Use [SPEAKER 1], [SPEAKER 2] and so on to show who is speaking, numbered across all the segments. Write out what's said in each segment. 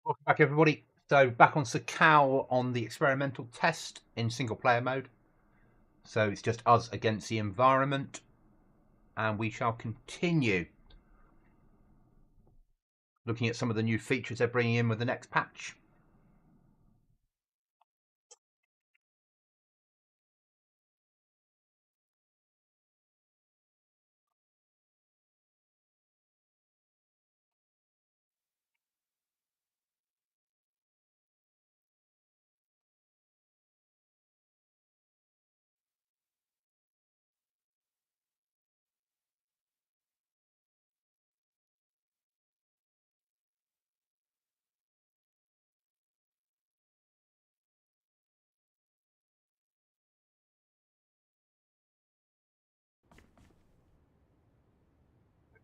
[SPEAKER 1] Welcome back, everybody. So back on Sakhal on the experimental test in single player mode. So it's just us against the environment, and we shall continue looking at some of the new features they're bringing in with the next patch.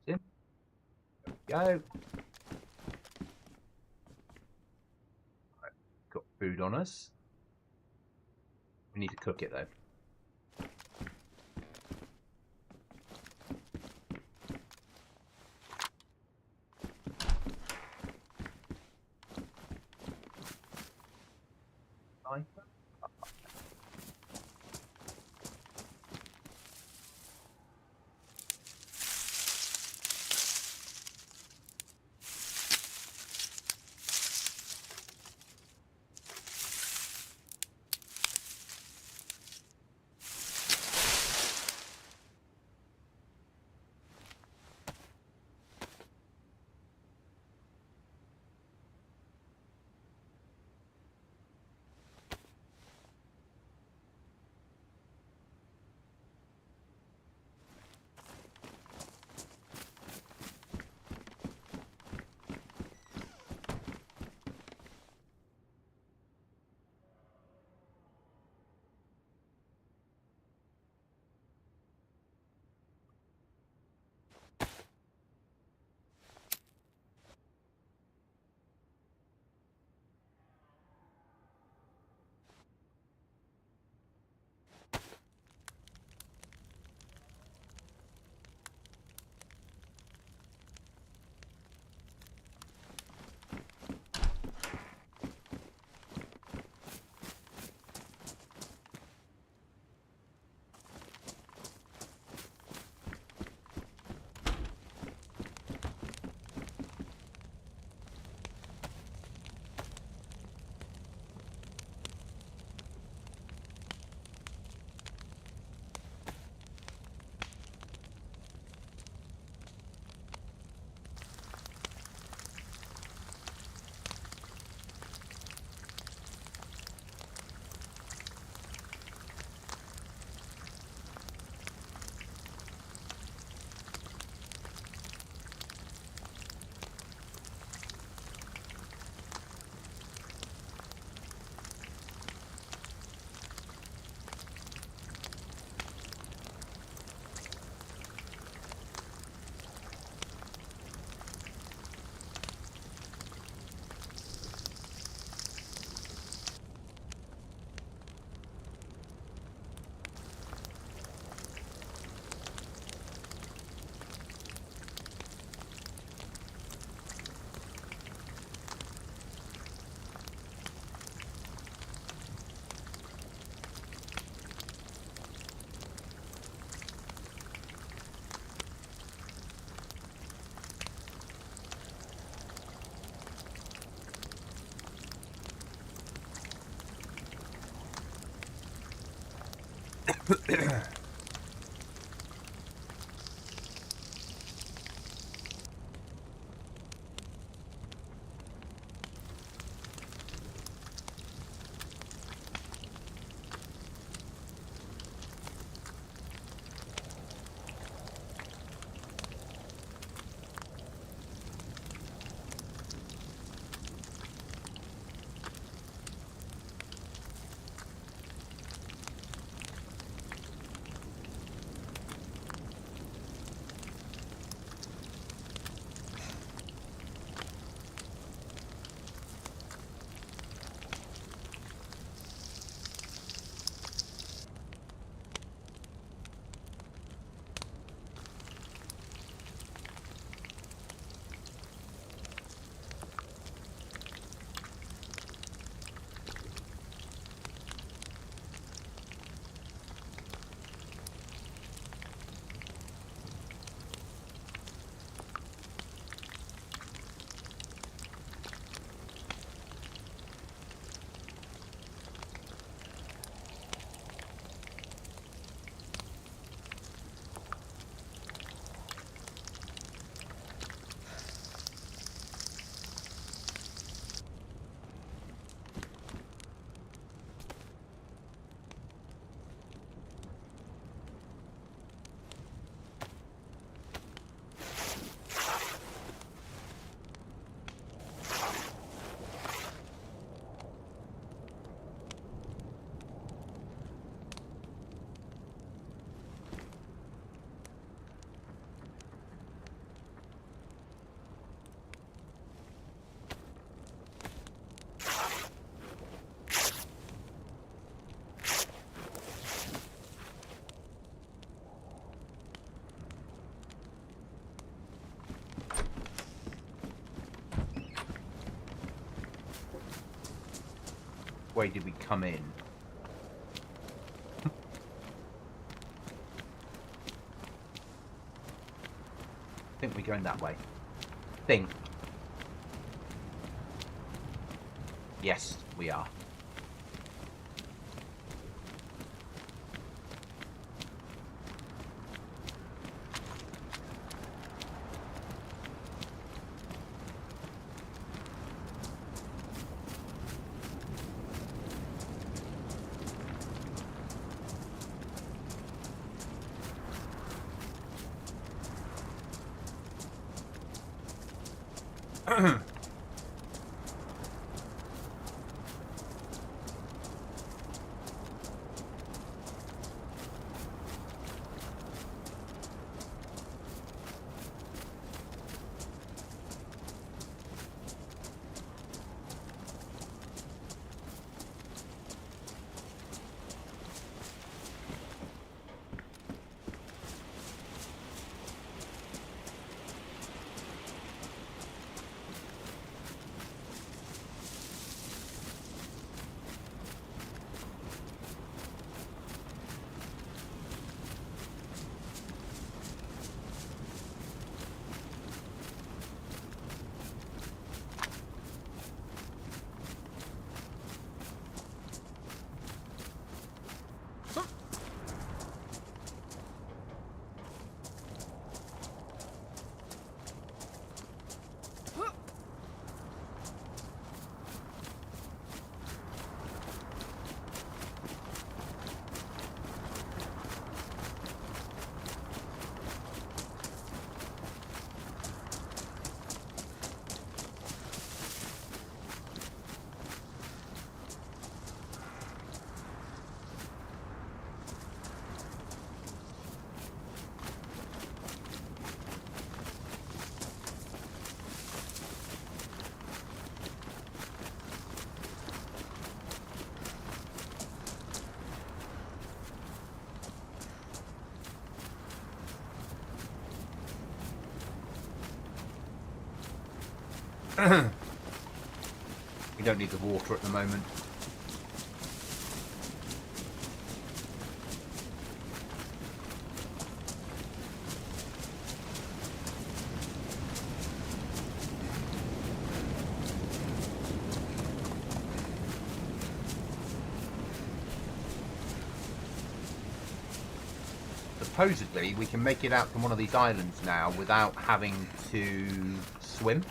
[SPEAKER 1] There we go. Got food on us. We need to cook it though. way did we come in? I think we're going that way. Think. Yes, we are. We don't need the water at the moment. Supposedly we can make it out from one of these islands now without having to swim.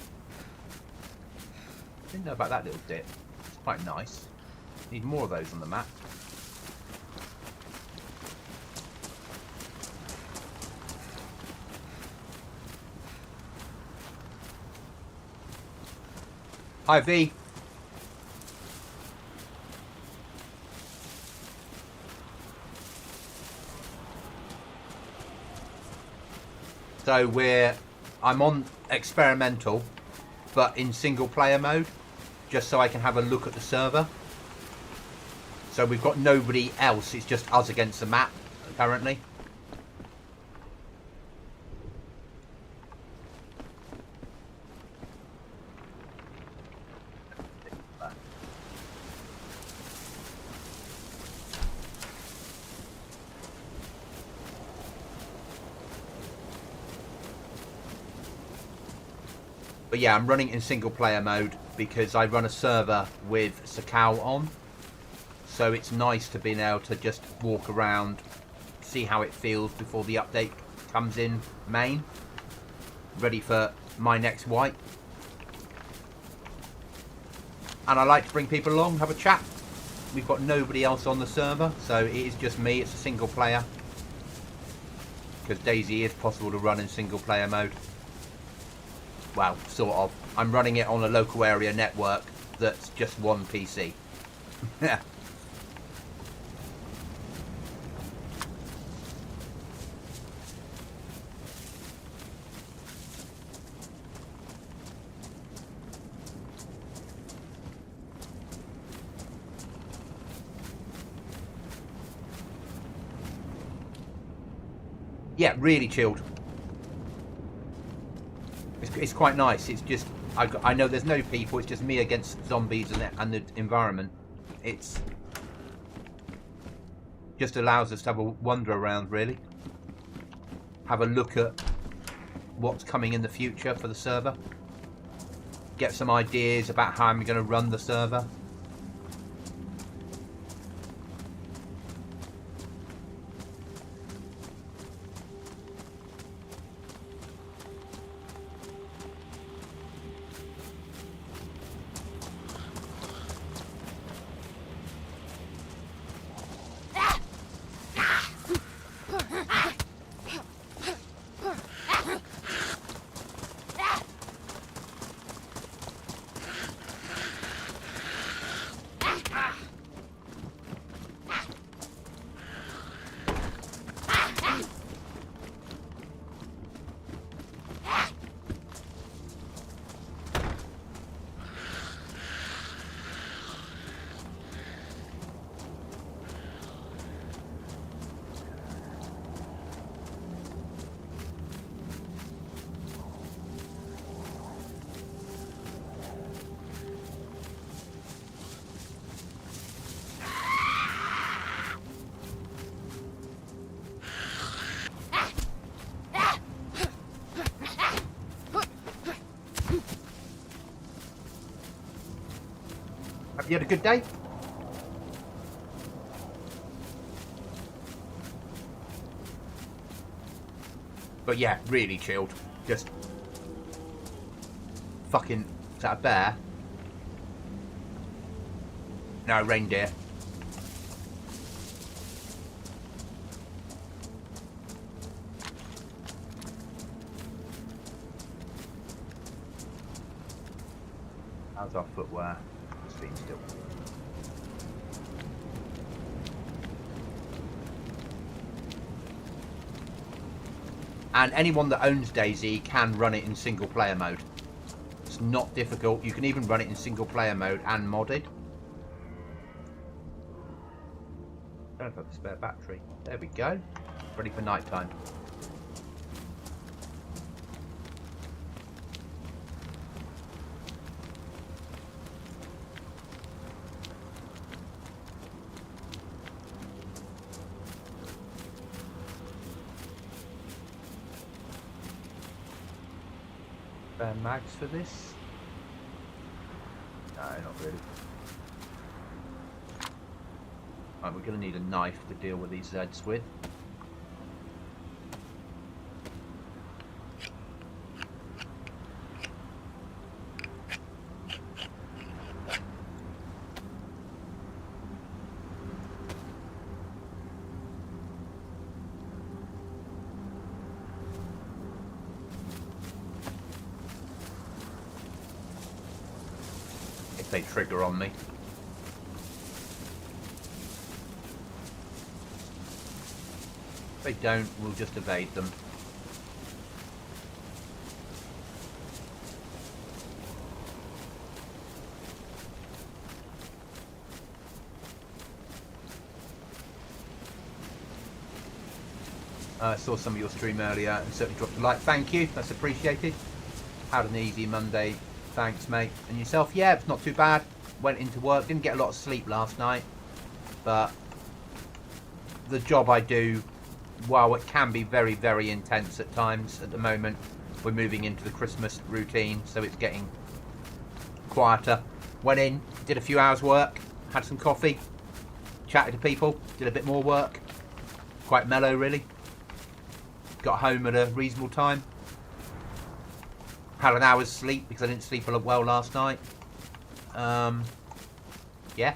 [SPEAKER 1] Didn't know about that little dip. It's quite nice. Need more of those on the map. Hi V. So I'm on experimental, but in single player mode, just so I can have a look at the server. So we've got nobody else, it's just us against the map currently. But yeah, I'm running in single player mode because I run a server with Sakhal on. So it's nice to be able to just walk around, see how it feels before the update comes in main. Ready for my next wipe. And I like to bring people along, have a chat. We've got nobody else on the server, so it is just me, it's a single player. Because DayZ is possible to run in single player mode. Well, sort of. I'm running it on a local area network that's just one PC. Yeah. Yeah, really chilled. It's quite nice. It's just I know there's no people. It's just me against zombies and the environment. It's just allows us to have a wander around, really. Have a look at what's coming in the future for the server. Get some ideas about how I'm going to run the server. Have you had a good day? But yeah, really chilled. Just fucking... Is that a bear? No, reindeer. How's our footwear? Being still. And anyone that owns DayZ can run it in single player mode. It's not difficult. You can even run it in single player mode and modded. I don't know if I have a spare battery. There we go. Ready for night time. Mags for this? No, not really. Right, we're going to need a knife to deal with these Zeds with. They trigger on me. If they don't, we'll just evade them. I saw some of your stream earlier and certainly dropped a like. Thank you, that's appreciated. Had an easy Monday. Thanks, mate. And yourself? Yeah, it's not too bad. Went into work, didn't get a lot of sleep last night, but the job I do, while it can be very, very intense at times, at the moment we're moving into the Christmas routine, so it's getting quieter. Went in, did a few hours work, had some coffee, chatted to people, did a bit more work. Quite mellow, really. Got home at a reasonable time. Had an hour's sleep because I didn't sleep well last night. Yeah.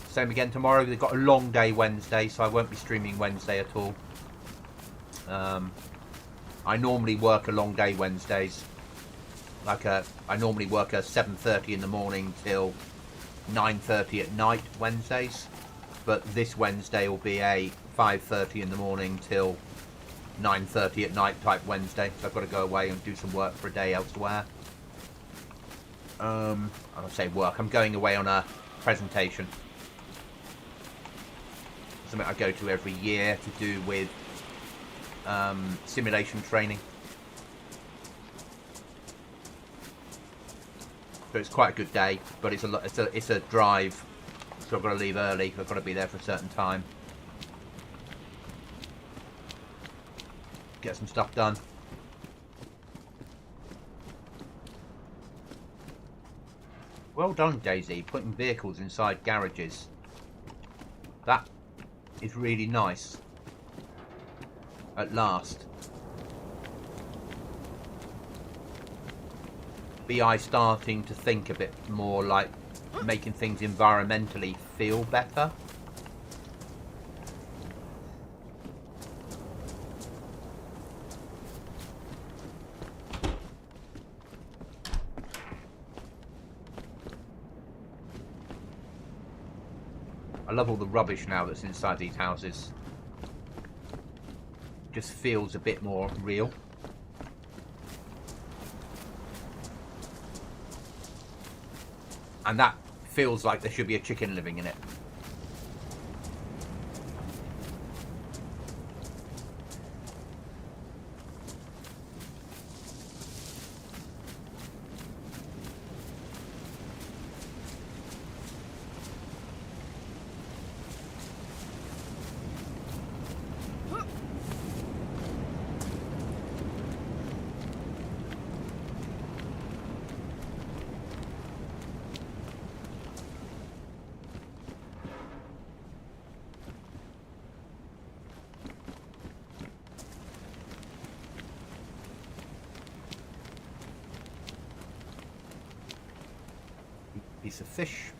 [SPEAKER 1] Same again tomorrow. They've got a long day Wednesday, so I won't be streaming Wednesday at all. I normally work a long day Wednesdays. I normally work a 7:30 in the morning till 9:30 at night Wednesdays. But this Wednesday will be a 5:30 in the morning till 9:30 at night type Wednesday, so I've got to go away and do some work for a day elsewhere. I say work, I'm going away on a presentation. Something I go to every year to do with simulation training. So it's quite a good day, but it's a drive, so I've got to leave early. I've got to be there for a certain time. Get some stuff done. Well done, DayZ, putting vehicles inside garages. That is really nice. At last. BI starting to think a bit more like making things environmentally feel better. I love all the rubbish now that's inside these houses. Just feels a bit more real. And that feels like there should be a chicken living in it. Piece of fish.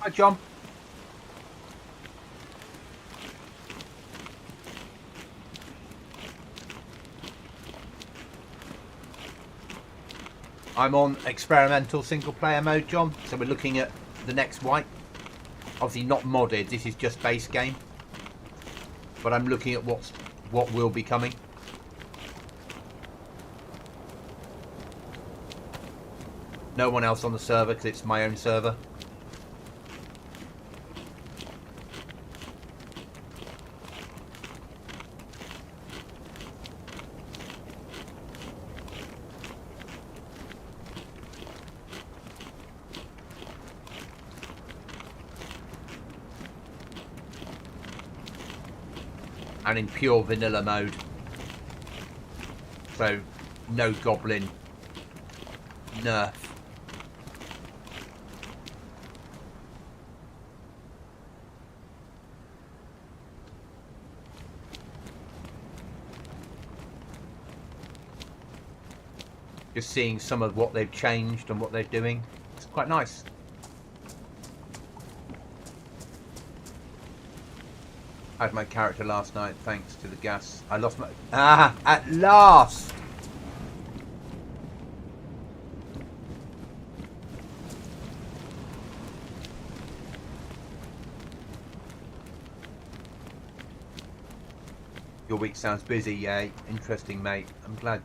[SPEAKER 1] Hi, John. I'm on experimental single player mode, John, so we're looking at the next wipe. Obviously not modded, this is just base game. But I'm looking at what will be coming. No one else on the server because it's my own server. And in pure vanilla mode. So, no Goblin nerf. Just seeing some of what they've changed and what they're doing. It's quite nice. I had my character last night thanks to the gas. I lost my... Ah! At last! Your week sounds busy, yeah. Interesting, mate. I'm glad.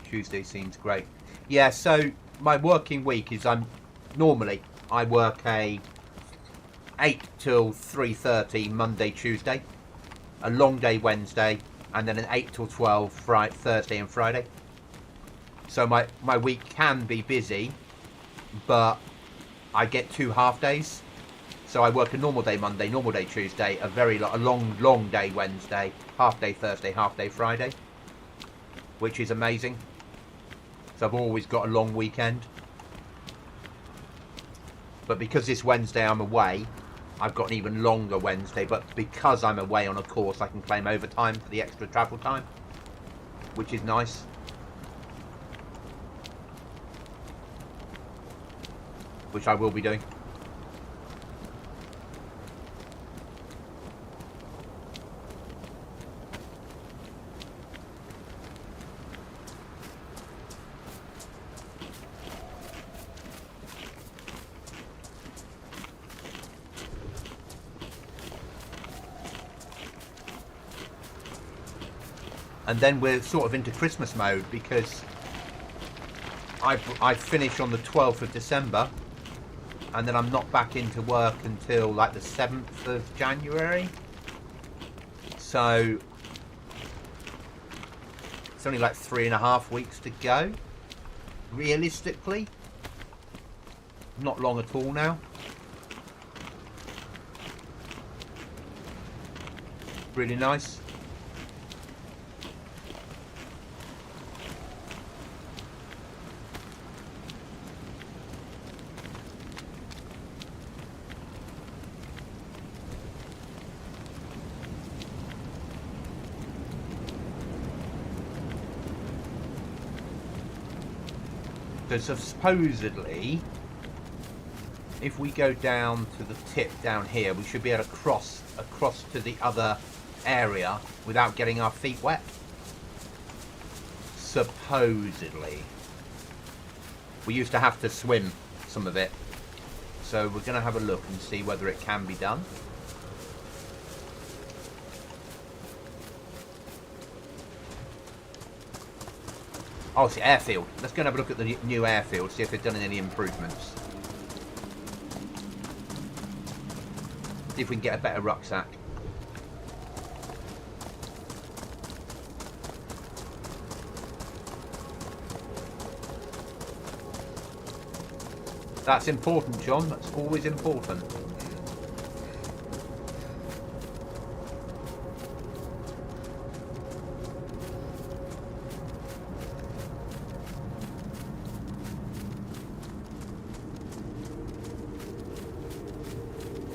[SPEAKER 1] Tuesday seems great. Yeah, so my working week is normally I work a 8 till 3:30 Monday, Tuesday, a long day Wednesday, and then an 8 till 12 Thursday and Friday. So my week can be busy, but I get 2 half days. So I work a normal day Monday, normal day Tuesday, a long day Wednesday, half day Thursday, half day Friday, which is amazing. So I've always got a long weekend. But because this Wednesday I'm away, I've got an even longer Wednesday, but because I'm away on a course, I can claim overtime for the extra travel time, which is nice. Which I will be doing. and then we're sort of into Christmas mode because I finish on the 12th of December, and then I'm not back into work until like the 7th of January. So it's only like 3.5 weeks to go, realistically. Not long at all now. Really nice. So supposedly, if we go down to the tip down here, we should be able to cross across to the other area without getting our feet wet. Supposedly. We used to have to swim some of it. So we're going to have a look and see whether it can be done. Oh, it's the airfield. Let's go and have a look at the new airfield, see if they've done any improvements. See if we can get a better rucksack. That's important, John. That's always important.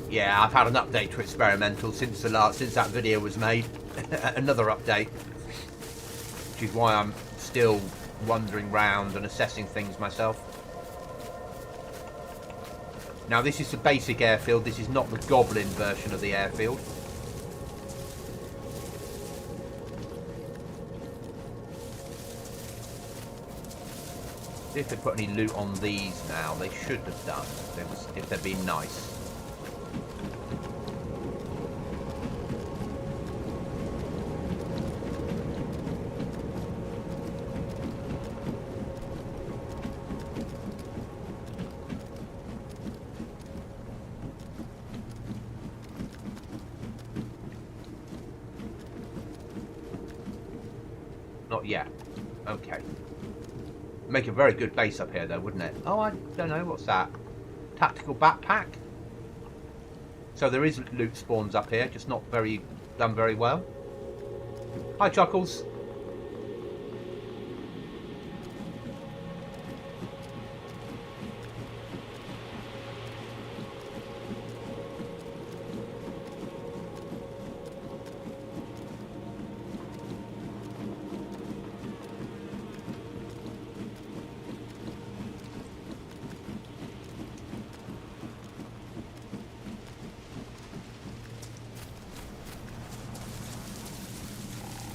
[SPEAKER 1] Yeah, I've had an update to Experimental since that video was made. Another update, which is why I'm still wandering round and assessing things myself. Now, this is the basic airfield. This is not the Goblin version of the airfield. See if they put any loot on these now. They should have done if they'd been nice. Not yet. Okay. Make a very good base up here though, wouldn't it? Oh, I don't know. What's that? Tactical backpack? So there is loot spawns up here, just not done very well. Hi, Chuckles.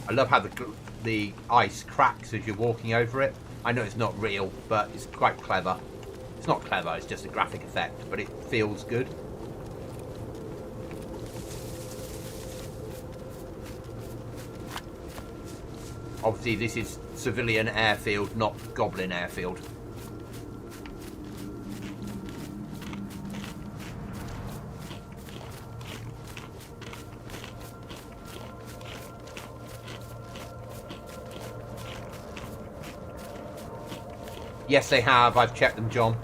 [SPEAKER 1] I love how the ice cracks as you're walking over it. I know it's not real, but it's quite clever. It's not clever, it's just a graphic effect, but it feels good. Obviously, this is civilian airfield, not Goblin airfield. Yes, they have. I've checked them, John.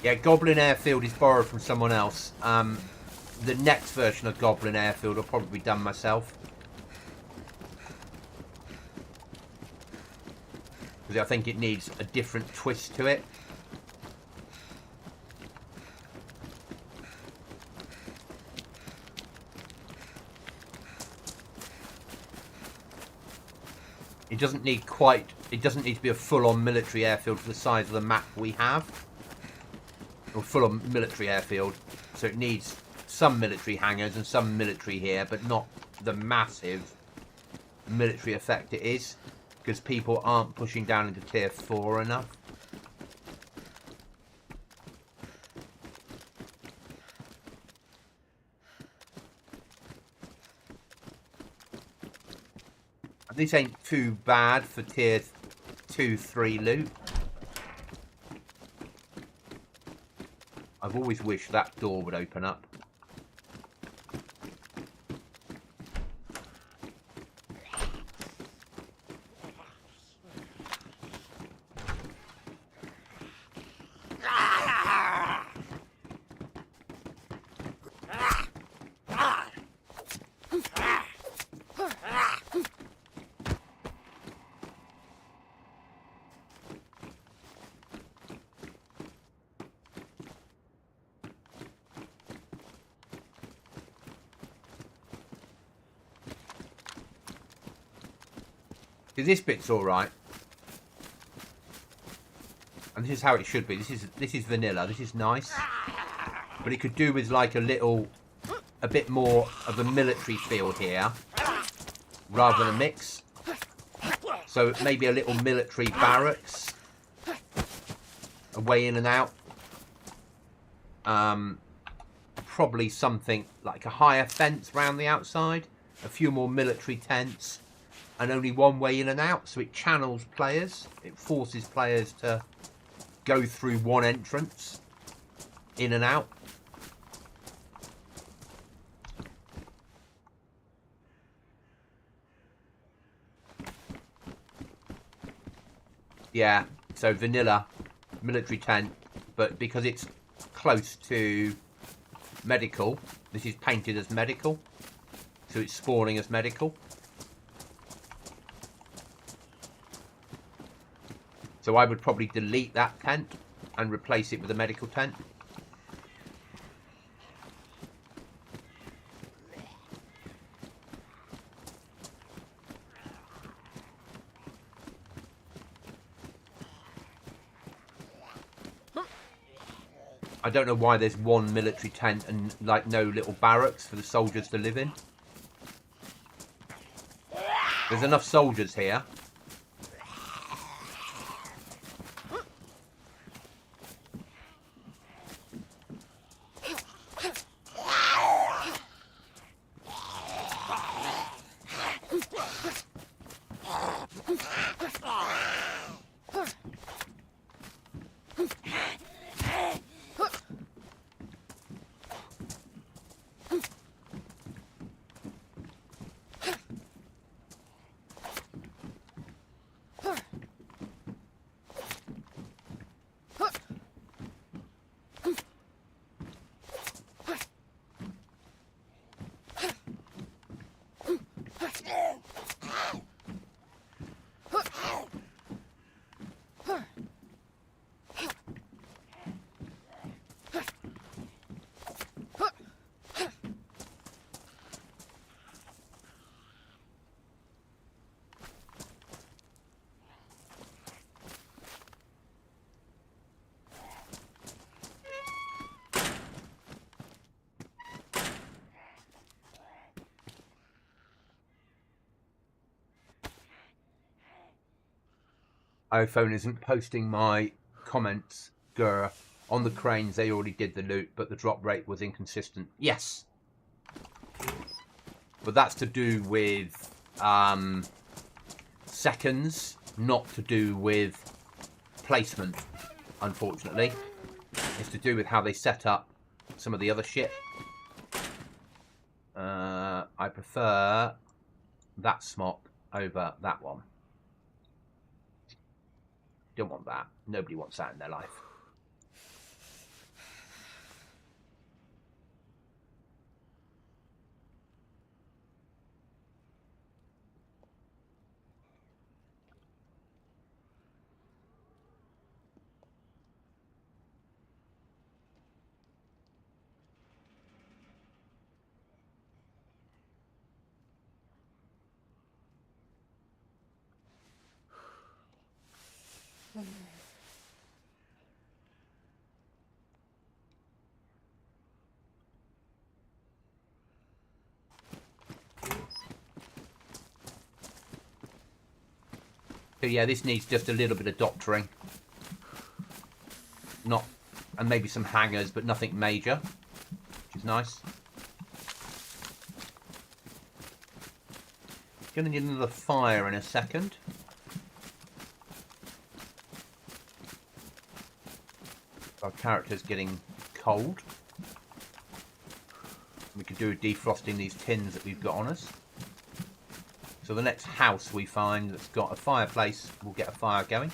[SPEAKER 1] Yeah, Goblin Airfield is borrowed from someone else. The next version of Goblin Airfield will probably be done myself. Because I think it needs a different twist to it. It doesn't need to be a full-on military airfield for the size of the map we have. Or full-on military airfield. So it needs some military hangars and some military here, but not the massive military effect it is. Because people aren't pushing down into tier 4 enough. This ain't too bad for tier 2, 3 loot. I've always wished that door would open up. This bit's all right, and this is how it should be. This is vanilla. This is nice, but it could do with like a bit more of a military feel here, rather than a mix. So maybe a little military barracks, a way in and out. Probably something like a higher fence round the outside, a few more military tents. And only one way in and out, so it channels players. It forces players to go through one entrance, in and out. Yeah, so vanilla, military tent, but because it's close to medical, this is painted as medical, so it's spawning as medical. So I would probably delete that tent and replace it with a medical tent. I don't know why there's one military tent and like no little barracks for the soldiers to live in. There's enough soldiers here. iPhone isn't posting my comments, grr. On the cranes, they already did the loot, but the drop rate was inconsistent. Yes. But that's to do with seconds, not to do with placement, unfortunately. It's to do with how they set up some of the other shit. I prefer that smock over that one. Don't want that. Nobody wants that in their life. So yeah, this needs just a little bit of doctoring. Not, and maybe some hangers, but nothing major, which is nice. Gonna need another fire in a second. Our character's getting cold. We could do defrosting these tins that we've got on us. So the next house we find that's got a fireplace, we'll get a fire going.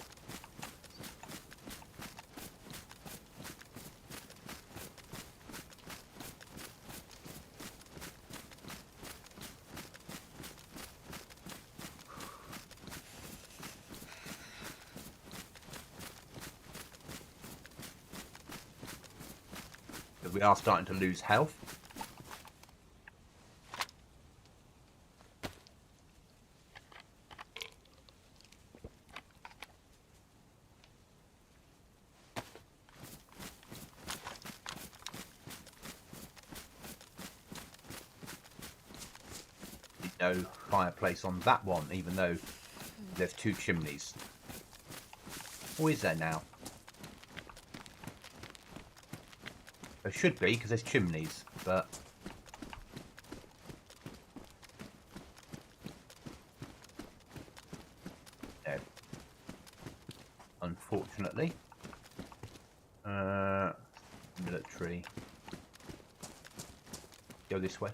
[SPEAKER 1] Because we are starting to lose health. No fireplace on that one, even though there's 2 chimneys. Or is there now? There should be, because there's chimneys, but... no. Unfortunately. Military. Go this way.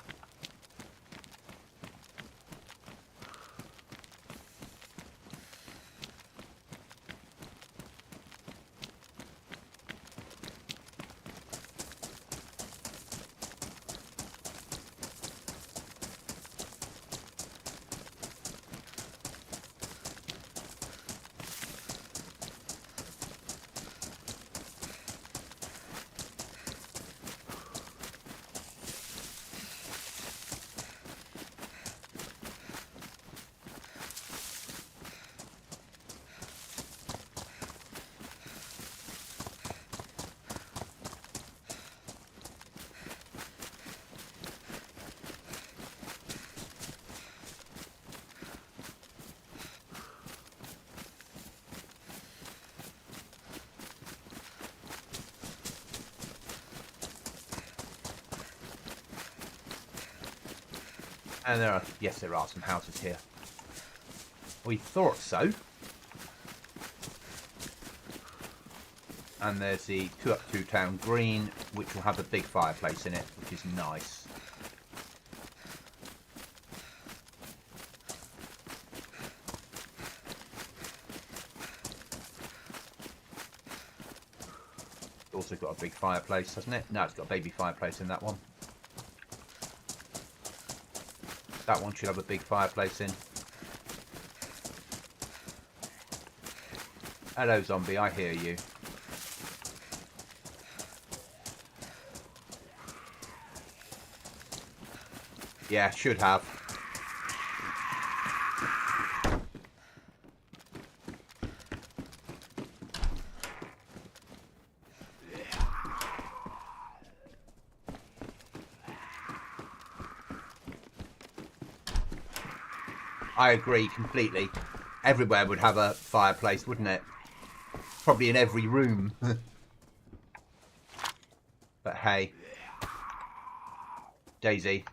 [SPEAKER 1] And there are, yes, there are some houses here. We thought so. And there's the 2 up 2 town green, which will have a big fireplace in it, which is nice. It's also got a big fireplace, hasn't it? No, it's got a baby fireplace in that one. That one should have a big fireplace in. Hello, zombie, I hear you. Yeah, should have. I agree completely. Everywhere would have a fireplace, wouldn't it? Probably in every room. But hey. DayZ.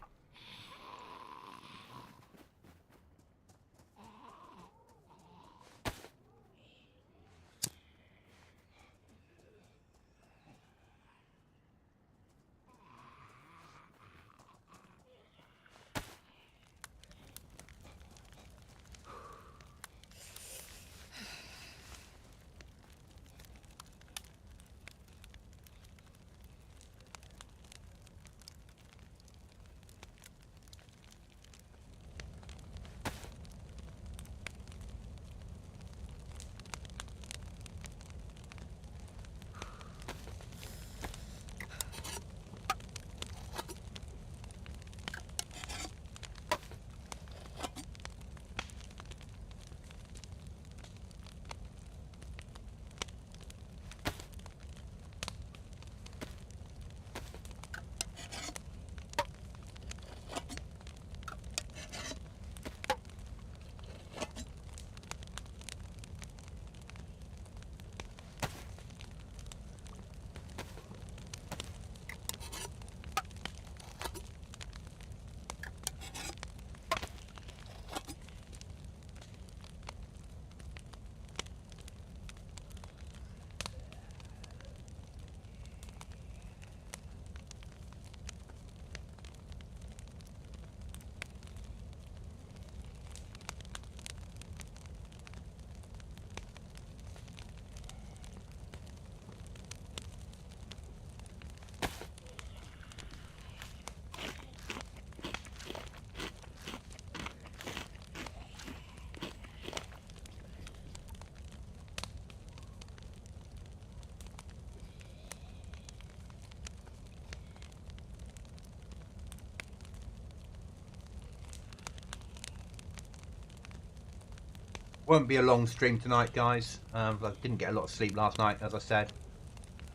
[SPEAKER 1] Won't be a long stream tonight, guys. I didn't get a lot of sleep last night, as I said.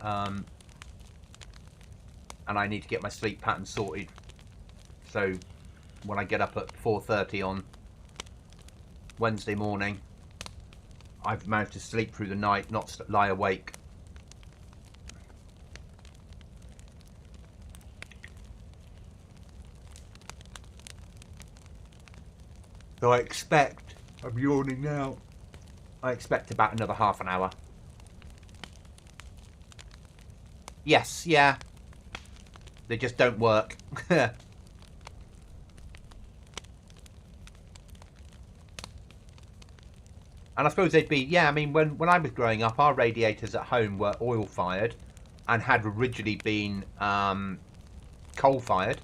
[SPEAKER 1] And I need to get my sleep pattern sorted. So when I get up at 4:30 on Wednesday morning, I've managed to sleep through the night, not lie awake. So I expect, I'm yawning now, I expect about another half an hour. Yes, yeah. They just don't work. And I suppose they'd be, yeah, I mean, when I was growing up, our radiators at home were oil-fired and had originally been coal-fired.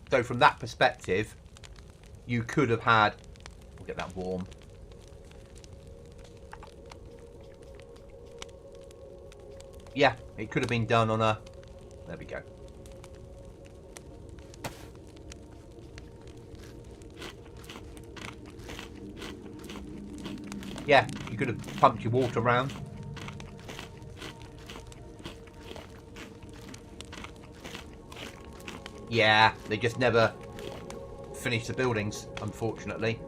[SPEAKER 1] So from that perspective, you could have had... We'll get that warm. Yeah, it could have been done on a... There we go. Yeah, you could have pumped your water around. Yeah, they just never finished the buildings, unfortunately.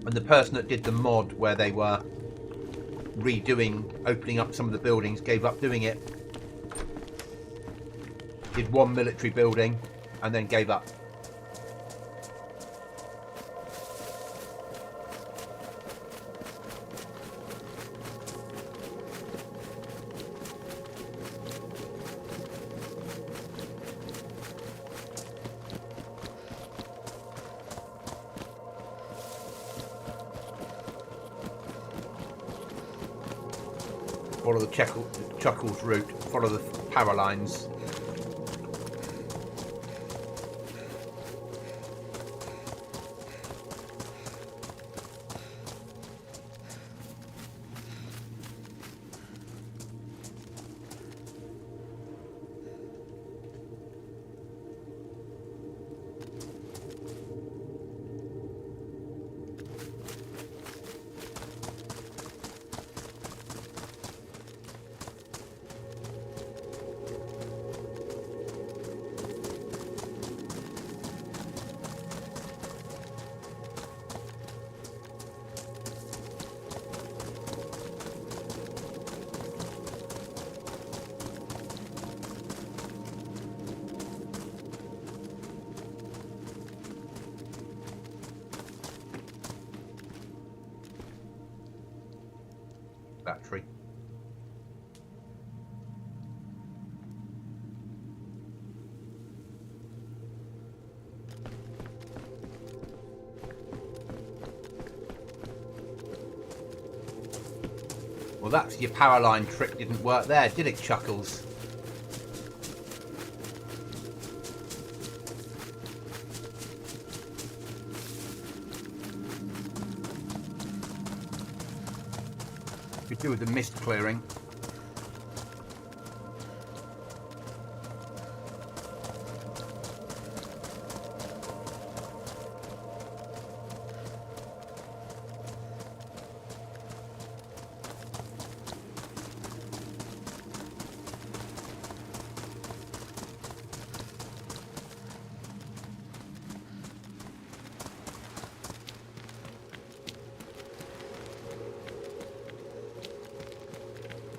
[SPEAKER 1] And the person that did the mod where they were redoing, opening up some of the buildings, gave up doing it. Did one military building and then gave up. Follow the Chuckles route, follow the power lines. Battery. Well, that's your power line trick didn't work there, did it, Chuckles? Could do with the mist clearing.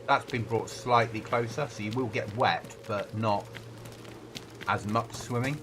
[SPEAKER 1] That's been brought slightly closer, so you will get wet, but not as much swimming.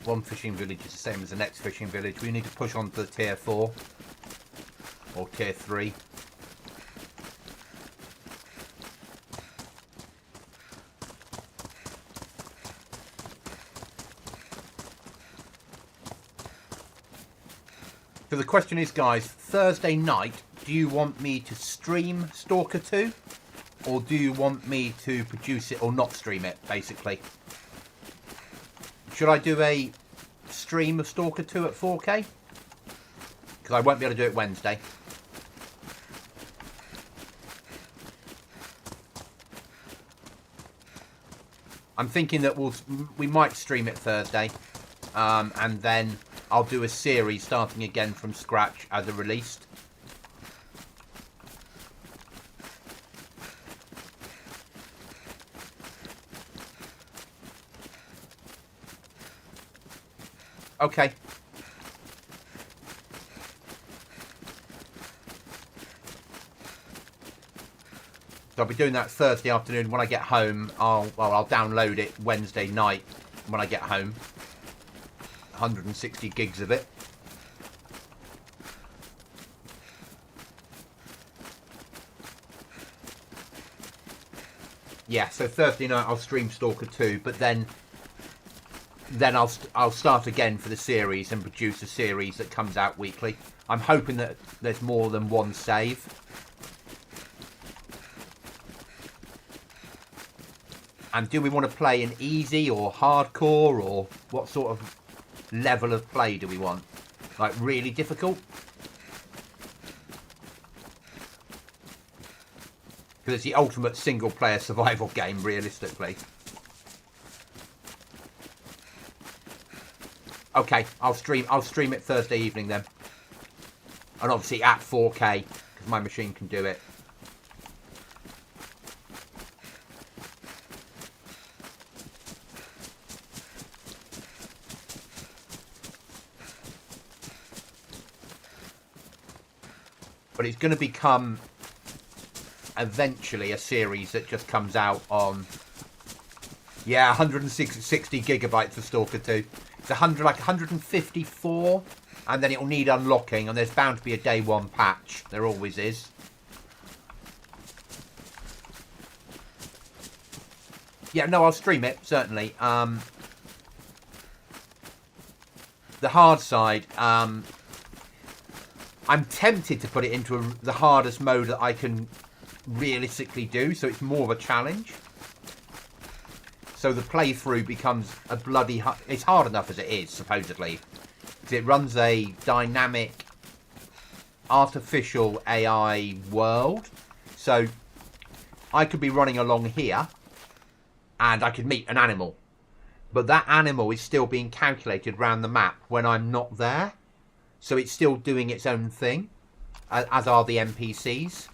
[SPEAKER 1] One fishing village is the same as the next fishing village. We need to push on to the tier 4 or tier 3. So the question is, guys, Thursday night, do you want me to stream Stalker 2? Or do you want me to produce it or not stream it, basically? Should I do a stream of Stalker 2 at 4K? Because I won't be able to do it Wednesday. I'm thinking that we might stream it Thursday. And then I'll do a series starting again from scratch as a released. Okay. So I'll be doing that Thursday afternoon. When I get home, I'll download it Wednesday night when I get home. 160 gigs of it. Yeah, so Thursday night I'll stream Stalker 2, but then I'll start again for the series and produce a series that comes out weekly. I'm hoping that there's more than one save. And do we want to play in easy or hardcore, or what sort of level of play do we want? Like really difficult? Because it's the ultimate single player survival game, realistically. Okay, I'll stream it Thursday evening then. And obviously at 4K, because my machine can do it. But it's going to become eventually a series that just comes out on, yeah, 160 gigabytes for Stalker 2. It's 154, and then it'll need unlocking, and there's bound to be a day one patch. There always is. Yeah, no, I'll stream it, certainly. The hard side, I'm tempted to put it into the hardest mode that I can realistically do, so it's more of a challenge. So the playthrough becomes a bloody... It's hard enough as it is, supposedly. Because it runs a dynamic, artificial AI world. So I could be running along here, and I could meet an animal. But that animal is still being calculated around the map when I'm not there. So it's still doing its own thing, as are the NPCs.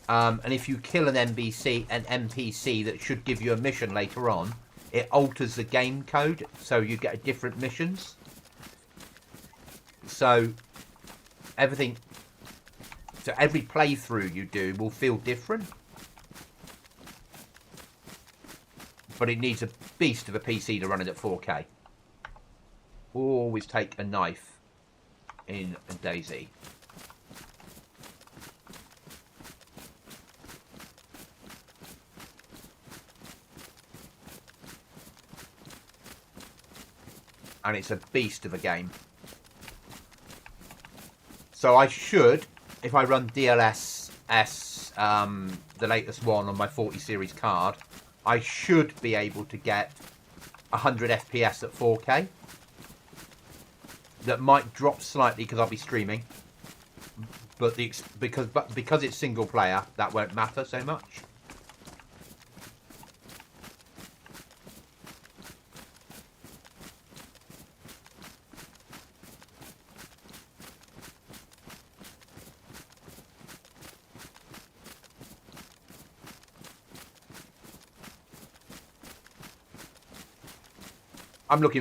[SPEAKER 1] And if you kill an NPC that should give you a mission later on, it alters the game code, so you get different missions. So every playthrough you do will feel different. But it needs a beast of a PC to run it at 4K. Always take a knife in DayZ. And it's a beast of a game. So I should, if I run DLSS, the latest one on my 40 series card, I should be able to get 100 FPS at 4K. That might drop slightly because I'll be streaming, but because it's single player, that won't matter so much.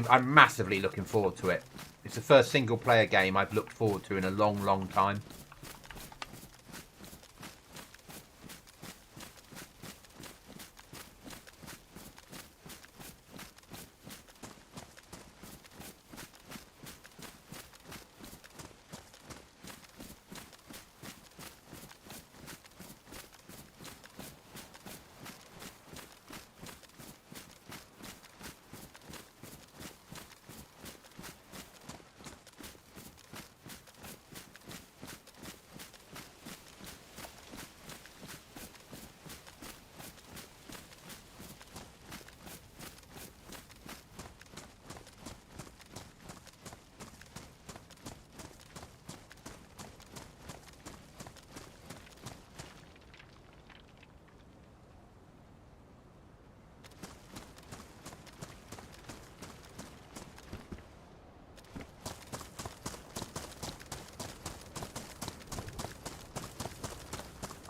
[SPEAKER 1] I'm massively looking forward to it. It's the first single player game I've looked forward to in a long, long time.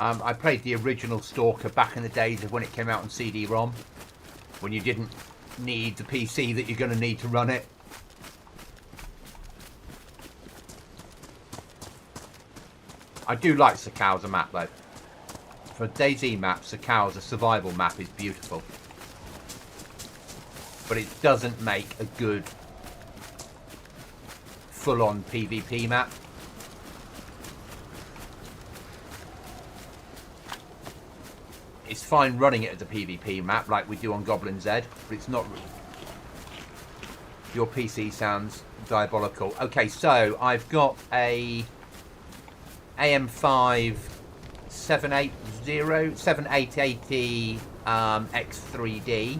[SPEAKER 1] I played the original Stalker back in the days of when it came out on CD-ROM, when you didn't need the PC that you're going to need to run it. I do like Sakhal as a map though. For a DayZ map, Sakhal as a survival map is beautiful. But it doesn't make a good full-on PvP map. It's fine running it as a PvP map like we do on Goblin Z, but it's not. Your PC sounds diabolical. Okay, so I've got a AM5 7880 X3D.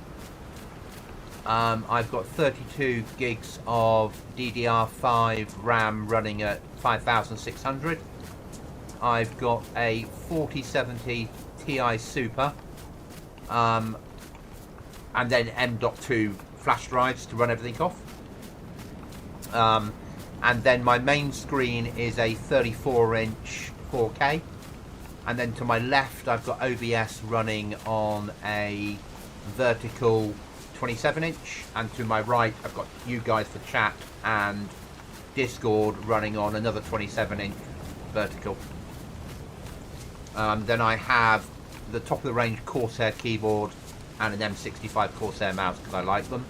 [SPEAKER 1] I've got 32 gigs of DDR5 RAM running at 5600. I've got a 4070 Ti Super, and then M.2 flash drives to run everything off. And then my main screen is a 34-inch 4K. And then to my left, I've got OBS running on a vertical 27-inch. And to my right, I've got you guys for chat and Discord running on another 27-inch vertical. Then I have the top of the range Corsair keyboard and an M65 Corsair mouse because I like them.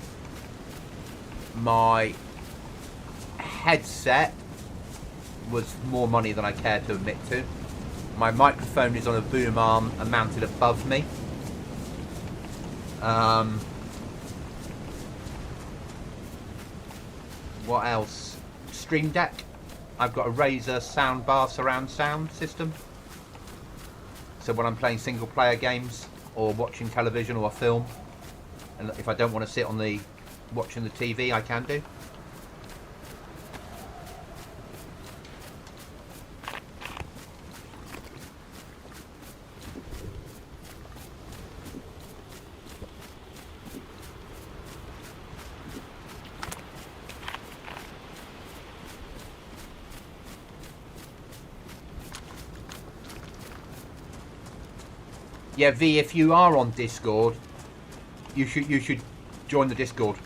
[SPEAKER 1] My headset was more money than I care to admit to. My microphone is on a boom arm and mounted above me. What else? Stream Deck. I've got a Razer soundbar surround sound system. So when I'm playing single player games or watching television or a film, and if I don't want to sit on the watching the TV, I can do. Yeah, V, if you are on Discord, you should join the Discord.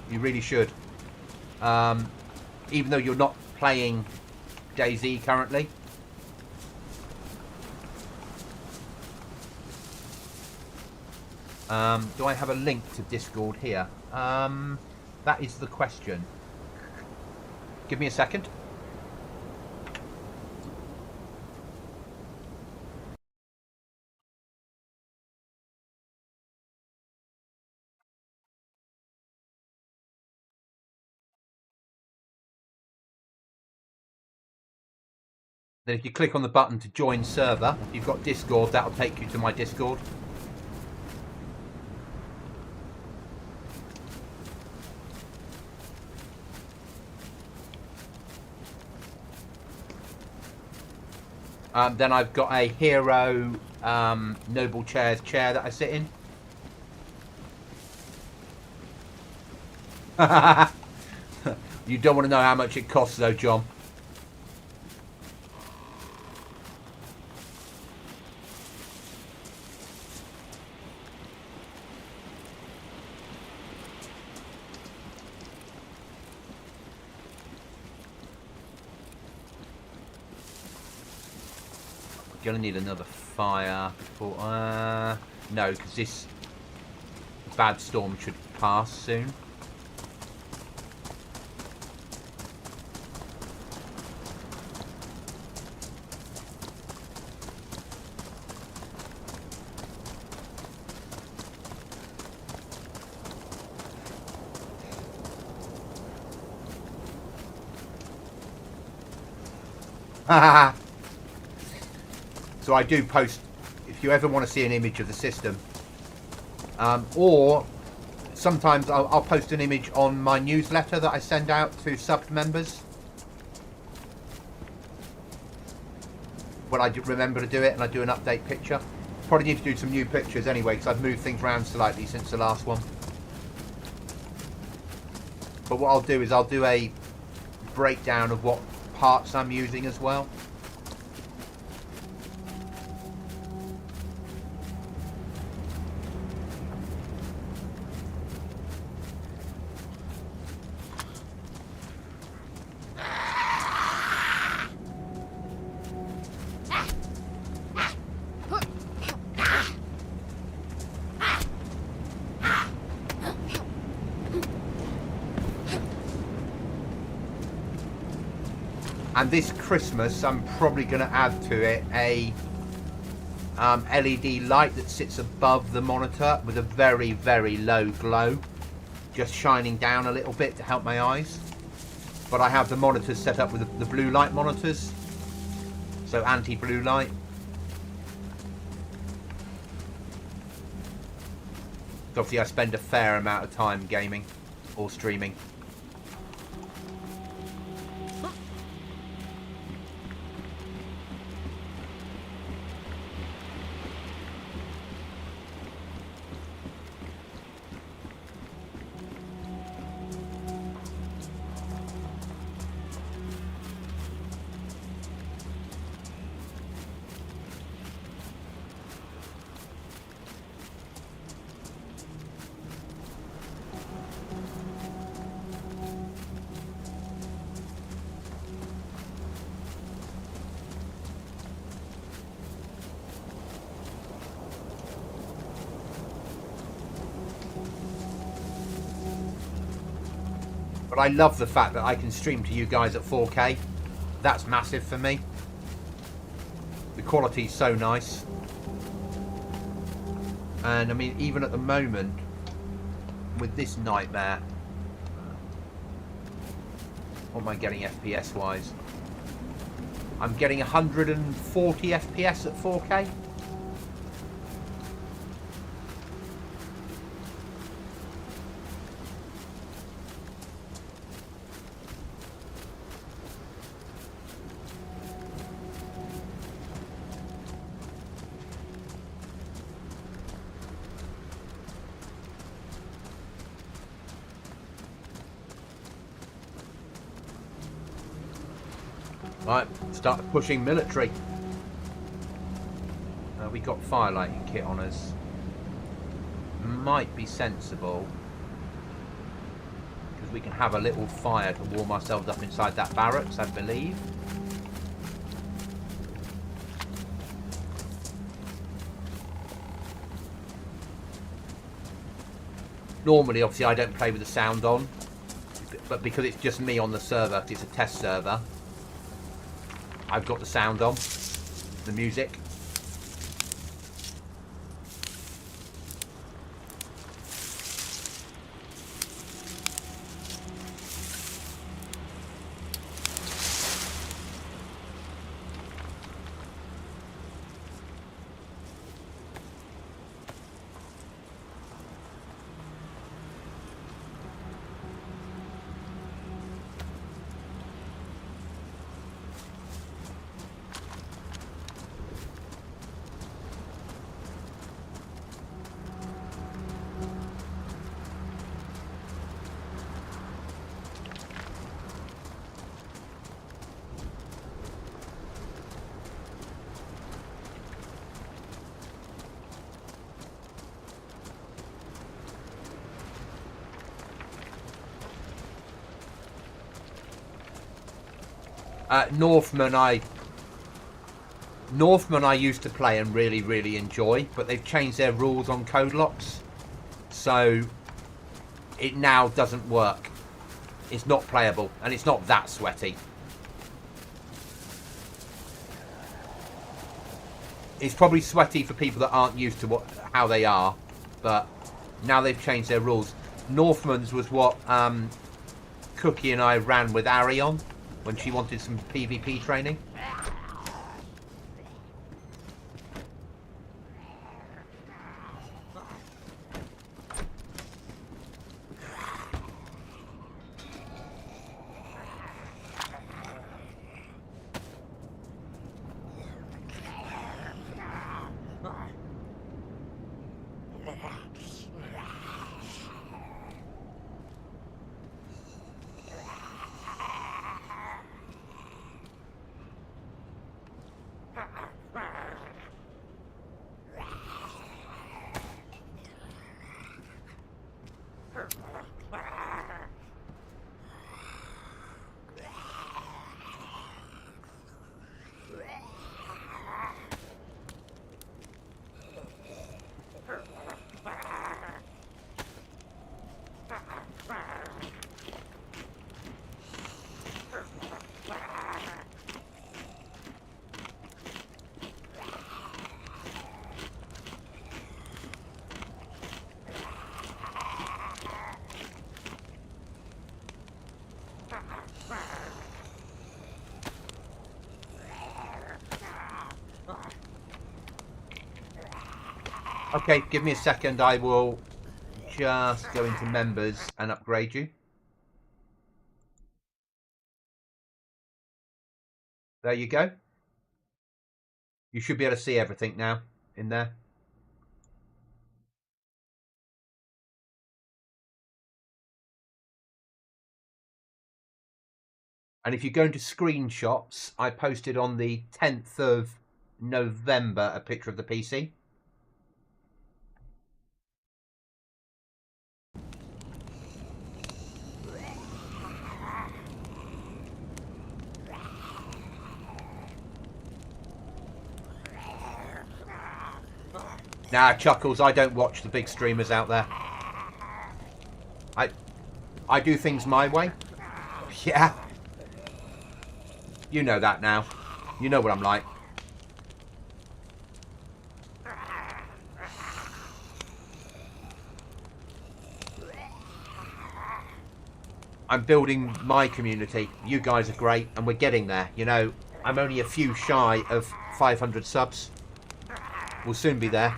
[SPEAKER 1] You really should. Even though you're not playing DayZ currently. Do I have a link to Discord here? That is the question. Give me a second. Then if you click on the button to join server, you've got Discord, that'll take you to my Discord. Then I've got a Hero Noble Chairs chair that I sit in. You don't want to know how much it costs though, John. Gonna need another fire before no, because this bad storm should pass soon. Haha. So I do post, if you ever want to see an image of the system, or sometimes I'll post an image on my newsletter that I send out to subbed members. When I remember to do it and I do an update picture. Probably need to do some new pictures anyway because I've moved things around slightly since the last one. But what I'll do is I'll do a breakdown of what parts I'm using as well. And this Christmas, I'm probably going to add to it a LED light that sits above the monitor with a very, very low glow, just shining down a little bit to help my eyes. But I have the monitors set up with the blue light monitors, so anti-blue light. Obviously I spend a fair amount of time gaming or streaming. But I love the fact that I can stream to you guys at 4K. That's massive for me. The quality's so nice. And I mean, even at the moment, with this nightmare, what am I getting FPS wise? I'm getting 140 FPS at 4K. Right, start pushing military. We got firelighting kit on us. Might be sensible, because we can have a little fire to warm ourselves up inside that barracks, I believe. Normally, obviously, I don't play with the sound on, but because it's just me on the server, it's a test server, I've got the sound on, the music. Northman I used to play and really enjoy, but they've changed their rules on code locks, so it now doesn't work. It's not playable, and it's not that sweaty. It's probably sweaty for people that aren't used to how they are, but now they've changed their rules. Northman's was what Cookie and I ran with Ari on when she wanted some PvP training. Okay, give me a second. I will just go into members and upgrade you. There you go. You should be able to see everything now in there. And if you go into screenshots, I posted on the 10th of November a picture of the PC. Nah, Chuckles, I don't watch the big streamers out there. I do things my way. Yeah. You know that now. You know what I'm like. I'm building my community. You guys are great, and we're getting there. You know, I'm only a few shy of 500 subs. We'll soon be there.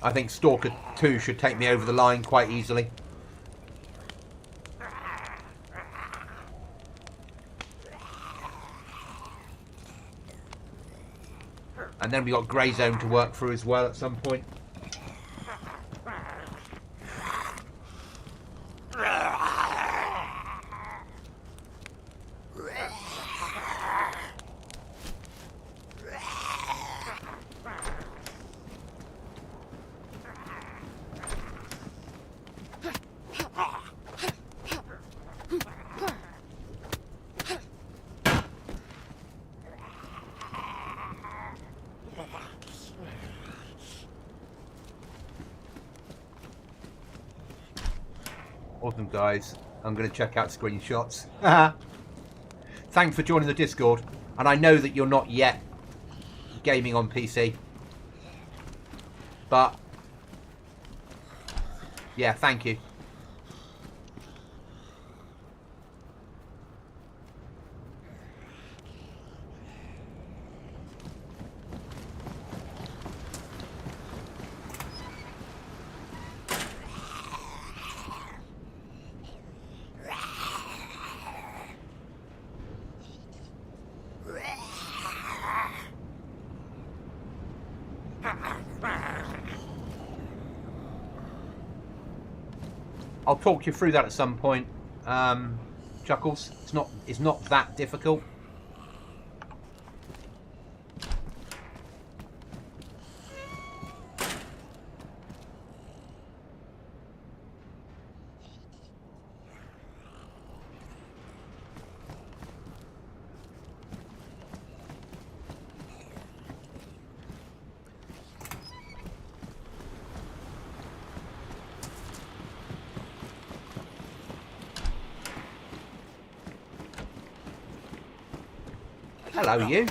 [SPEAKER 1] I think Stalker 2 should take me over the line quite easily. And then we got Grey Zone to work through as well at some point. Awesome, guys. I'm going to check out screenshots. Thanks for joining the Discord. And I know that you're not yet gaming on PC. But, yeah, thank you. I'll talk you through that at some point, Chuckles. It's not that difficult. Hello, you.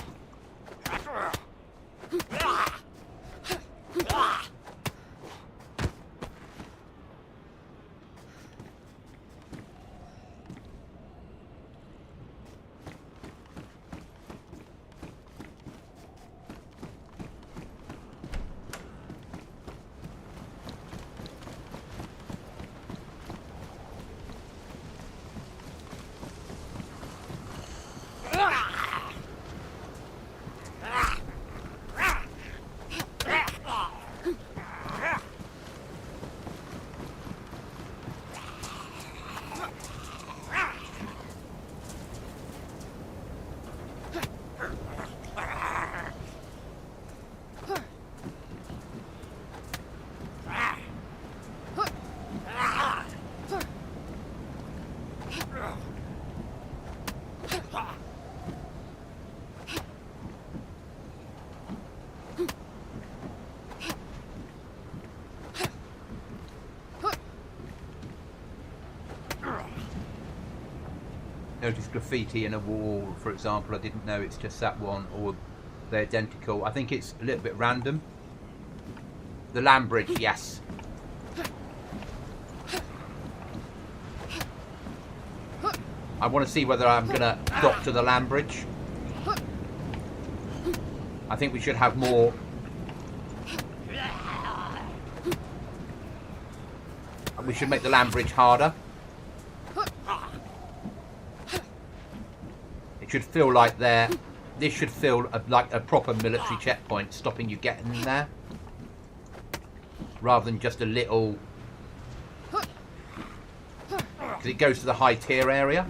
[SPEAKER 1] Notice graffiti in a wall, for example. I didn't know it's just that one, or they're identical. I think it's a little bit random. The land bridge, yes. I want to see whether I'm going to doctor the land bridge. I think we should have more we should make the land bridge harder. It should feel like this should feel like a proper military checkpoint, stopping you getting in there, rather than just a little, because it goes to the high tier area.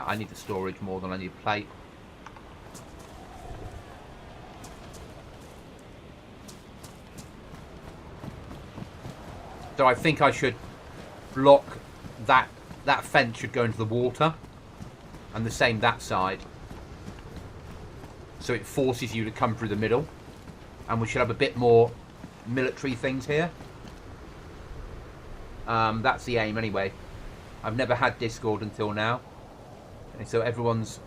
[SPEAKER 1] I need the storage more than I need plate. So I think I should block that fence should go into the water, and the same that side. So it forces you to come through the middle, and we should have a bit more military things here. That's the aim anyway. I've never had Discord until now. And so everyone's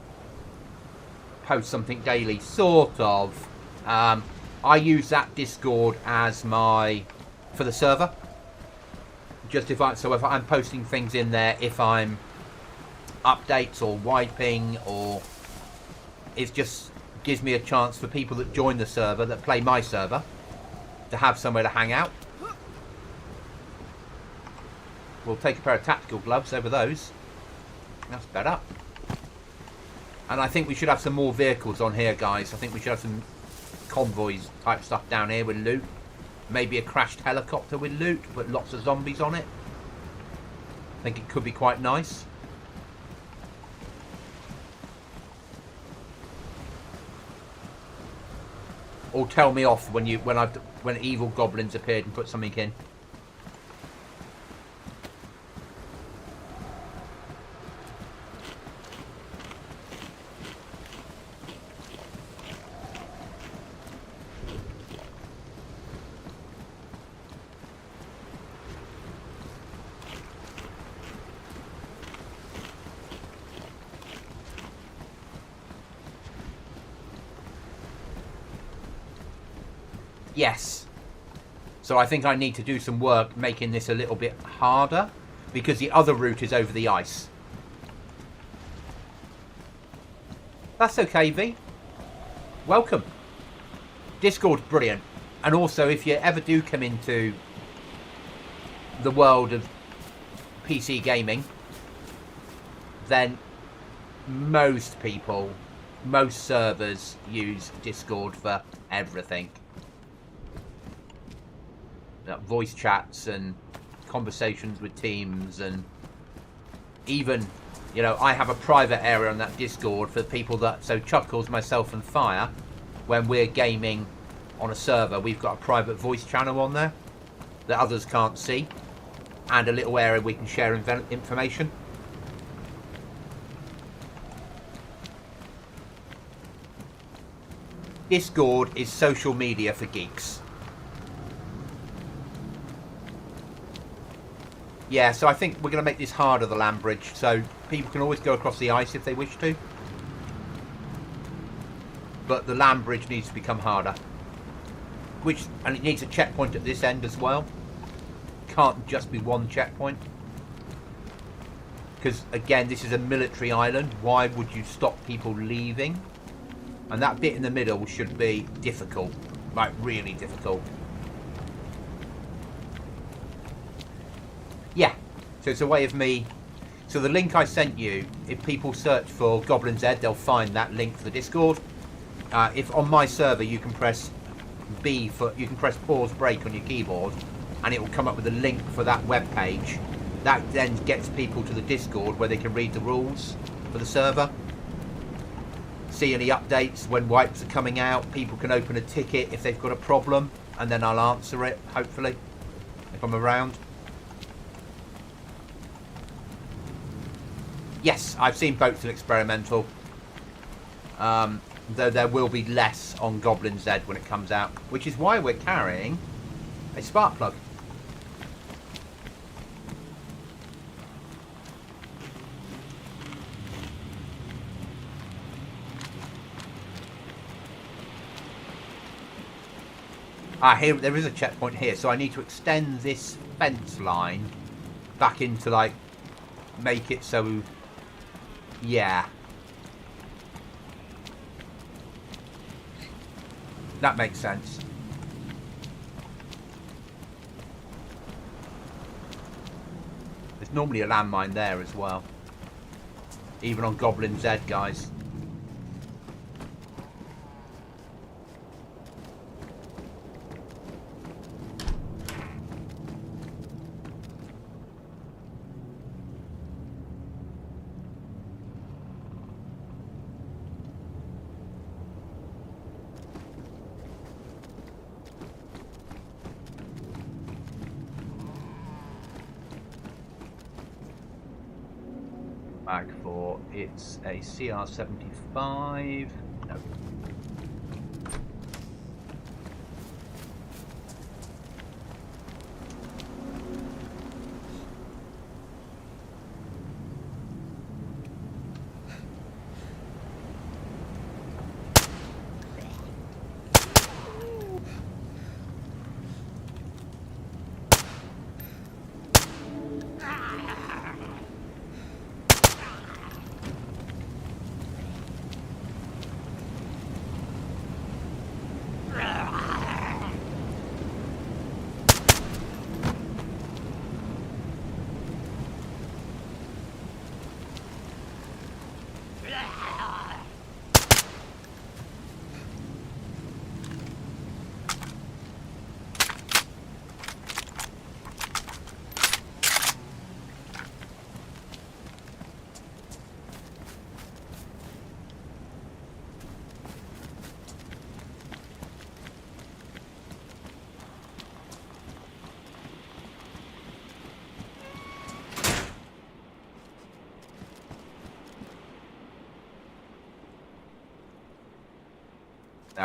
[SPEAKER 1] posts something daily, sort of. I use that Discord as for the server. Just if I'm posting things in there, if I'm updates or wiping, or it just gives me a chance for people that join the server, that play my server, to have somewhere to hang out. We'll take a pair of tactical gloves over those. That's better. And I think we should have some more vehicles on here, guys. I think we should have some convoys type stuff down here with loot. Maybe a crashed helicopter with loot, but lots of zombies on it. I think it could be quite nice. Or tell me off when evil goblins appeared and put something in. Yes. So I think I need to do some work making this a little bit harder, because the other route is over the ice. That's okay, V. Welcome. Discord's brilliant. And also, if you ever do come into the world of PC gaming, then most people, most servers use Discord for everything. Voice chats and conversations with teams, and even, you know, I have a private area on that Discord for people that, so Chuckles, myself and Fire, when we're gaming on a server, we've got a private voice channel on there that others can't see, and a little area we can share information. Discord is social media for geeks. Yeah, so I think we're going to make this harder, the land bridge, so people can always go across the ice if they wish to. But the land bridge needs to become harder. And it needs a checkpoint at this end as well. Can't just be one checkpoint. Because, again, this is a military island. Why would you stop people leaving? And that bit in the middle should be difficult. Like, really difficult. Yeah, so it's a way of me. So the link I sent you, if people search for Goblin Z, they'll find that link for the Discord. If on my server you can press you can press pause break on your keyboard, and it will come up with a link for that web page. That then gets people to the Discord where they can read the rules for the server, see any updates when wipes are coming out. People can open a ticket if they've got a problem, and then I'll answer it, hopefully, if I'm around. Yes, I've seen boats in experimental. Though there will be less on Goblin Z when it comes out, which is why we're carrying a spark plug. Ah, here, there is a checkpoint here, so I need to extend this fence line back into, like, make it so... Yeah. That makes sense. There's normally a landmine there as well. Even on Goblin Z, guys. Back for it's a CR75. No.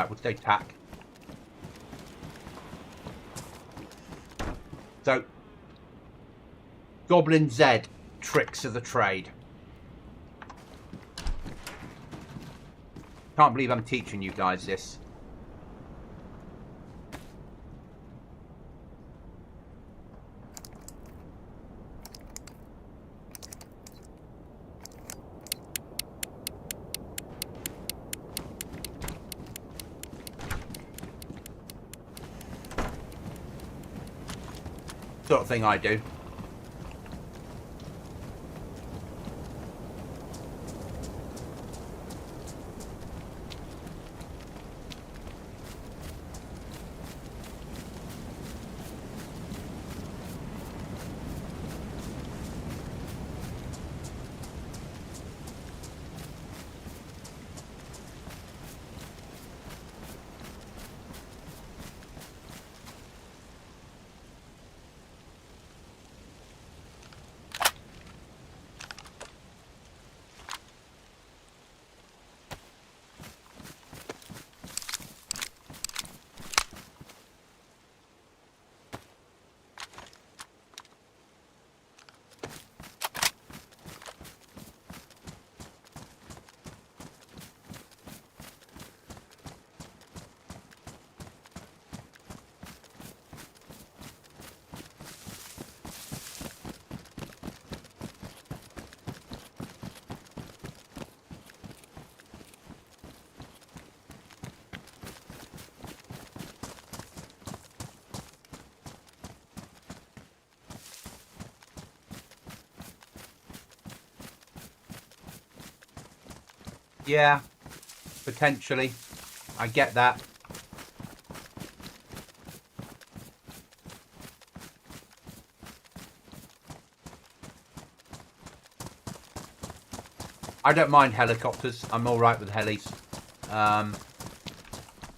[SPEAKER 1] We'll stay tack. So, Goblin Z, tricks of the trade. Can't believe I'm teaching you guys this. Sort of thing I do. Yeah, potentially. I get that. I don't mind helicopters. I'm all right with helis.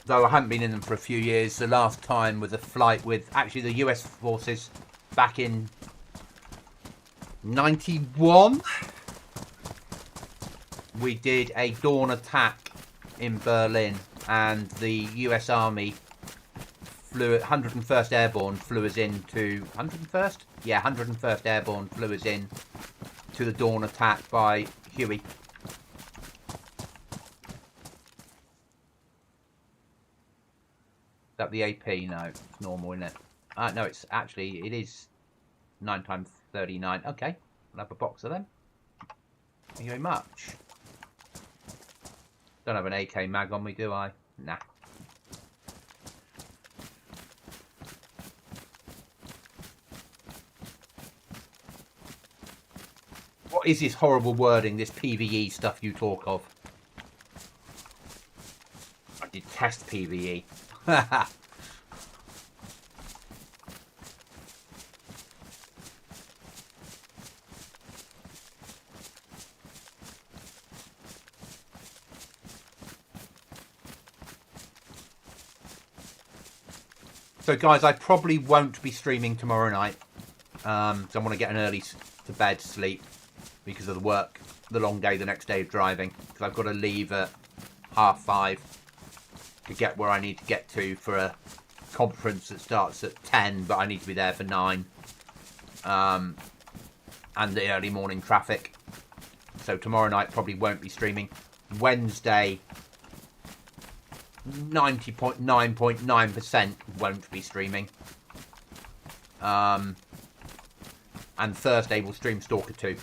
[SPEAKER 1] Though I haven't been in them for a few years. The last time was a flight with actually the US forces back in 91. We did a dawn attack in Berlin, and the US Army flew 101st Airborne flew us into 101st? Yeah, 101st Airborne flew us in to the dawn attack by Huey. that the AP? No, it's normal, isn't it? No, it's actually, it is 9 times 39. Okay, I'll have a box of them. Thank you very much. Don't have an AK mag on me, do I? Nah. What is this horrible wording, this PvE stuff you talk of? I detest PvE. So guys, I probably won't be streaming tomorrow night. So I want to get an early to bed sleep because of the work, the long day the next day of driving. Because I've got to leave at 5:30 to get where I need to get to for a conference that starts at 10, but I need to be there for 9. And the early morning traffic. So tomorrow night probably won't be streaming. Wednesday, 90.9% won't be streaming. And Thursday we'll stream Stalker 2.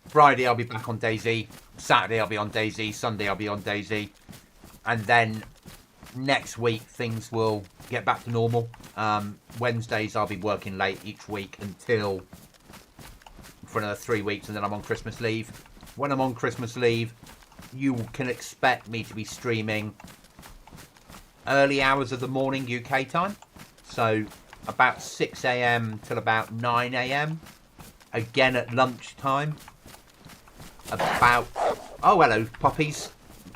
[SPEAKER 1] Friday I'll be back on DayZ. Saturday I'll be on DayZ. Sunday I'll be on DayZ. And then next week things will get back to normal. Wednesdays I'll be working late each week until for another 3 weeks, and then I'm on Christmas leave. When I'm on Christmas leave, you can expect me to be streaming early hours of the morning UK time. So about 6 AM till about 9 AM. Again at lunchtime. About... Oh, hello, poppies.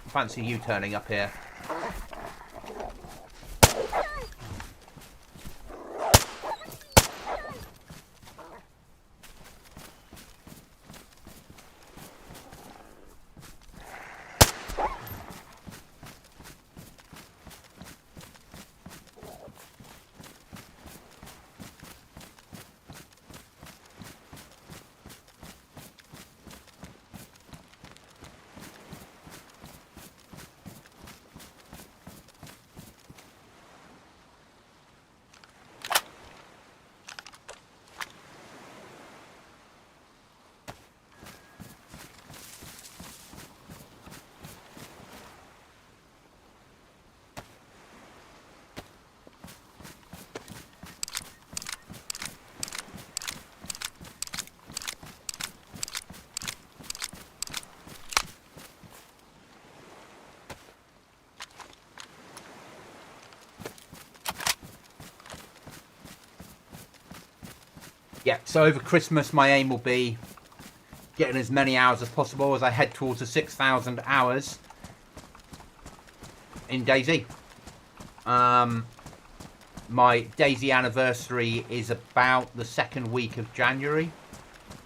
[SPEAKER 1] Fancy you turning up here. Yeah, so over Christmas my aim will be getting as many hours as possible as I head towards the 6,000 hours in DayZ. My DayZ anniversary is about the second week of January.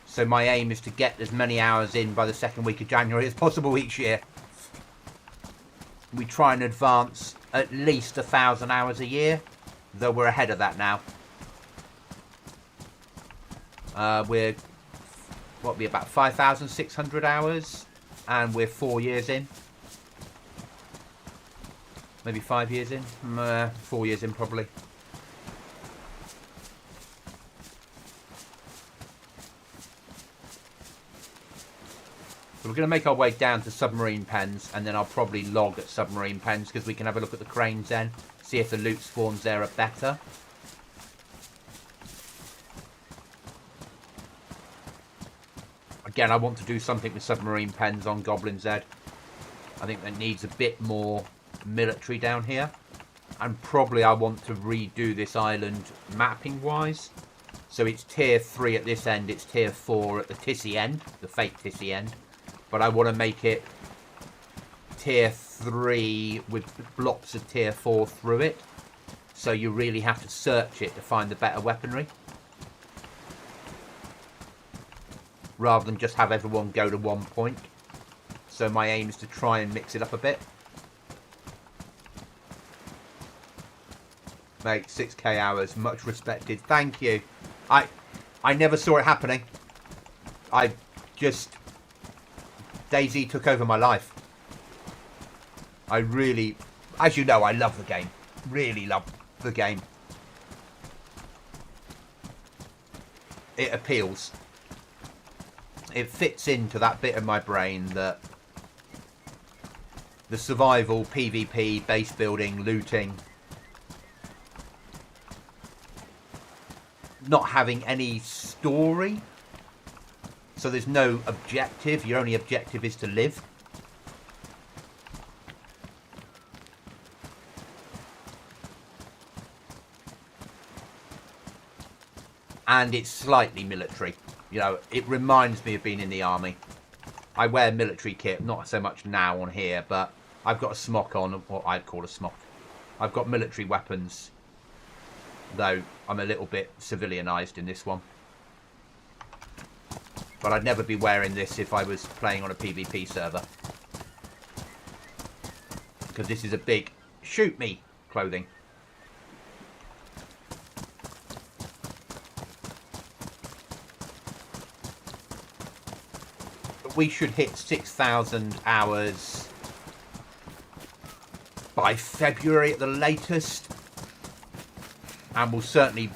[SPEAKER 1] So my aim is to get as many hours in by the second week of January as possible each year. We try and advance at least 1,000 hours a year, though we're ahead of that now. We're, what, be about 5,600 hours, and we're 4 years in. Maybe 5 years in? 4 years in, probably. So we're going to make our way down to submarine pens, and then I'll probably log at submarine pens, because we can have a look at the cranes then, see if the loot spawns there are better. Again, I want to do something with submarine pens on Goblin Z. I think that needs a bit more military down here. And probably I want to redo this island mapping-wise. So it's tier 3 at this end, it's tier 4 at the Tissy end, the fake Tissy end. But I want to make it tier 3 with blocks of tier 4 through it. So you really have to search it to find the better weaponry. rather than just have everyone go to one point. So my aim is to try and mix it up a bit. Mate, 6k hours, much respected. Thank you. I never saw it happening. DayZ took over my life. I really, as you know, I love the game. Really love the game. It appeals. It fits into that bit of my brain that the survival, PvP, base building, looting, not having any story, so there's no objective. Your only objective is to live. And it's slightly military. You know, it reminds me of being in the army. I wear military kit, not so much now on here, but I've got a smock on, what I'd call a smock. I've got military weapons, though I'm a little bit civilianised in this one. But I'd never be wearing this if I was playing on a PvP server. Because this is a big shoot me clothing. But we should hit 6,000 hours by February at the latest. And we'll certainly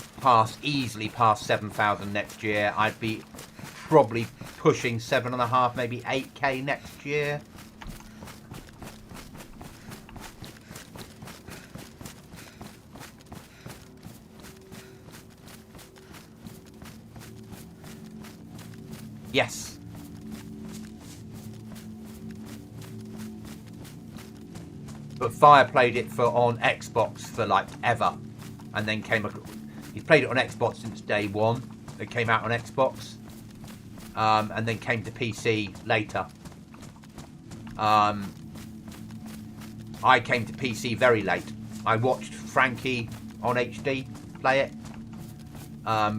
[SPEAKER 1] easily pass 7,000 next year. I'd be probably pushing 7.5, maybe 8k next year. Yes. But Fire played it on Xbox for like ever. And then he played it on Xbox since day one. It came out on Xbox. And then came to PC later. I came to PC very late. I watched Frankie on HD play it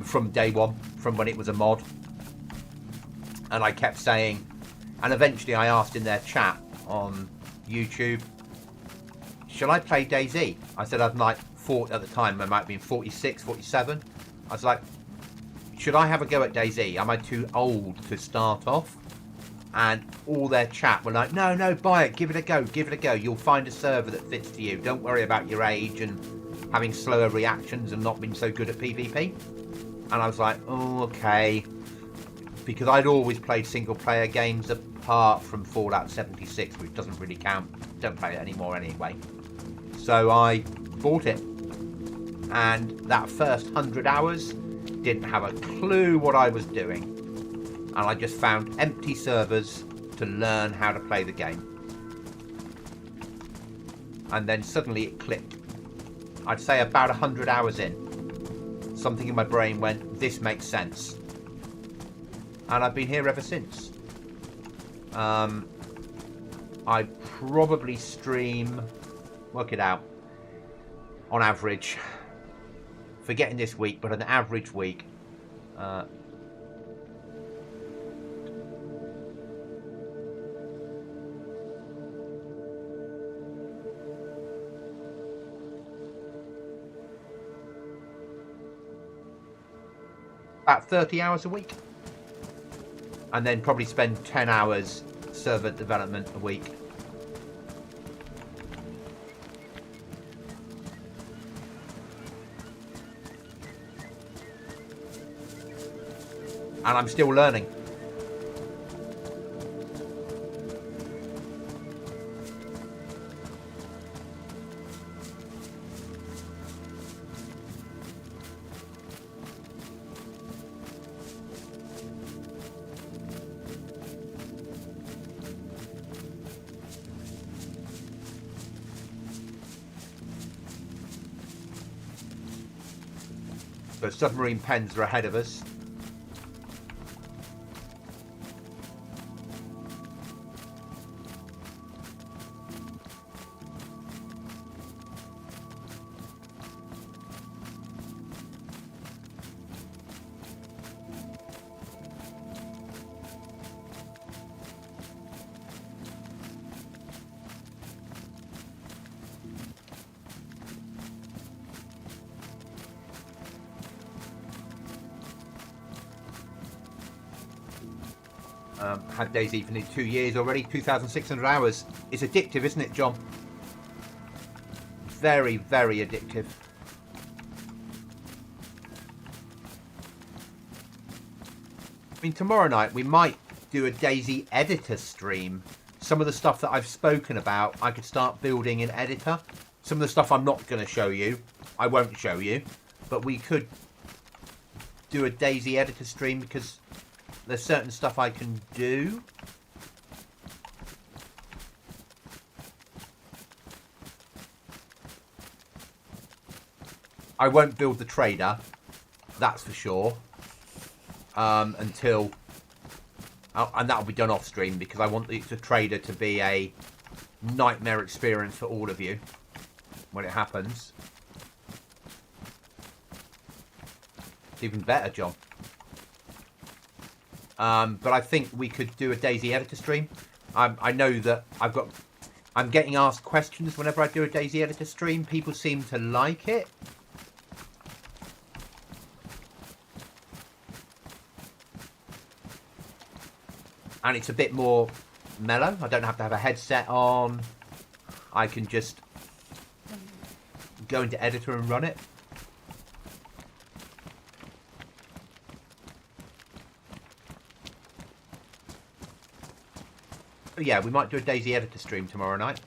[SPEAKER 1] from day one, from when it was a mod. And I kept saying, and eventually I asked in their chat on YouTube, shall I play DayZ? I said I'd like 40 at the time, I might have been 46, 47. I was like, should I have a go at DayZ? Am I too old to start off? And all their chat were like, no, buy it, give it a go, give it a go. You'll find a server that fits to you. Don't worry about your age and having slower reactions and not being so good at PvP. And I was like, oh, okay. Because I'd always played single player games apart from Fallout 76, which doesn't really count. Don't play it anymore anyway. So I bought it. And that first 100 hours, didn't have a clue what I was doing. And I just found empty servers to learn how to play the game. And then suddenly it clicked. I'd say about 100 hours in, something in my brain went, this makes sense. And I've been here ever since. I probably stream, work it out, on average, forgetting this week, but an average week, about 30 hours a week. And then probably spend 10 hours server development a week. And I'm still learning. But submarine pens are ahead of us. Had DayZ for nearly 2 years already. 2,600 hours. It's addictive, isn't it, John? Very, very addictive. I mean, tomorrow night we might do a DayZ editor stream. Some of the stuff that I've spoken about, I could start building in editor. Some of the stuff I'm not going to show you, I won't show you. But we could do a DayZ editor stream because there's certain stuff I can do. I won't build the trader, that's for sure. Until, and that'll be done off stream because I want the trader to be a nightmare experience for all of you when it happens. It's even better, John. But I think we could do a DayZ editor stream. I know that I'm getting asked questions whenever I do a DayZ editor stream. People seem to like it. And it's a bit more mellow. I don't have to have a headset on. I can just go into editor and run it. But yeah, we might do a DayZ editor stream tomorrow night.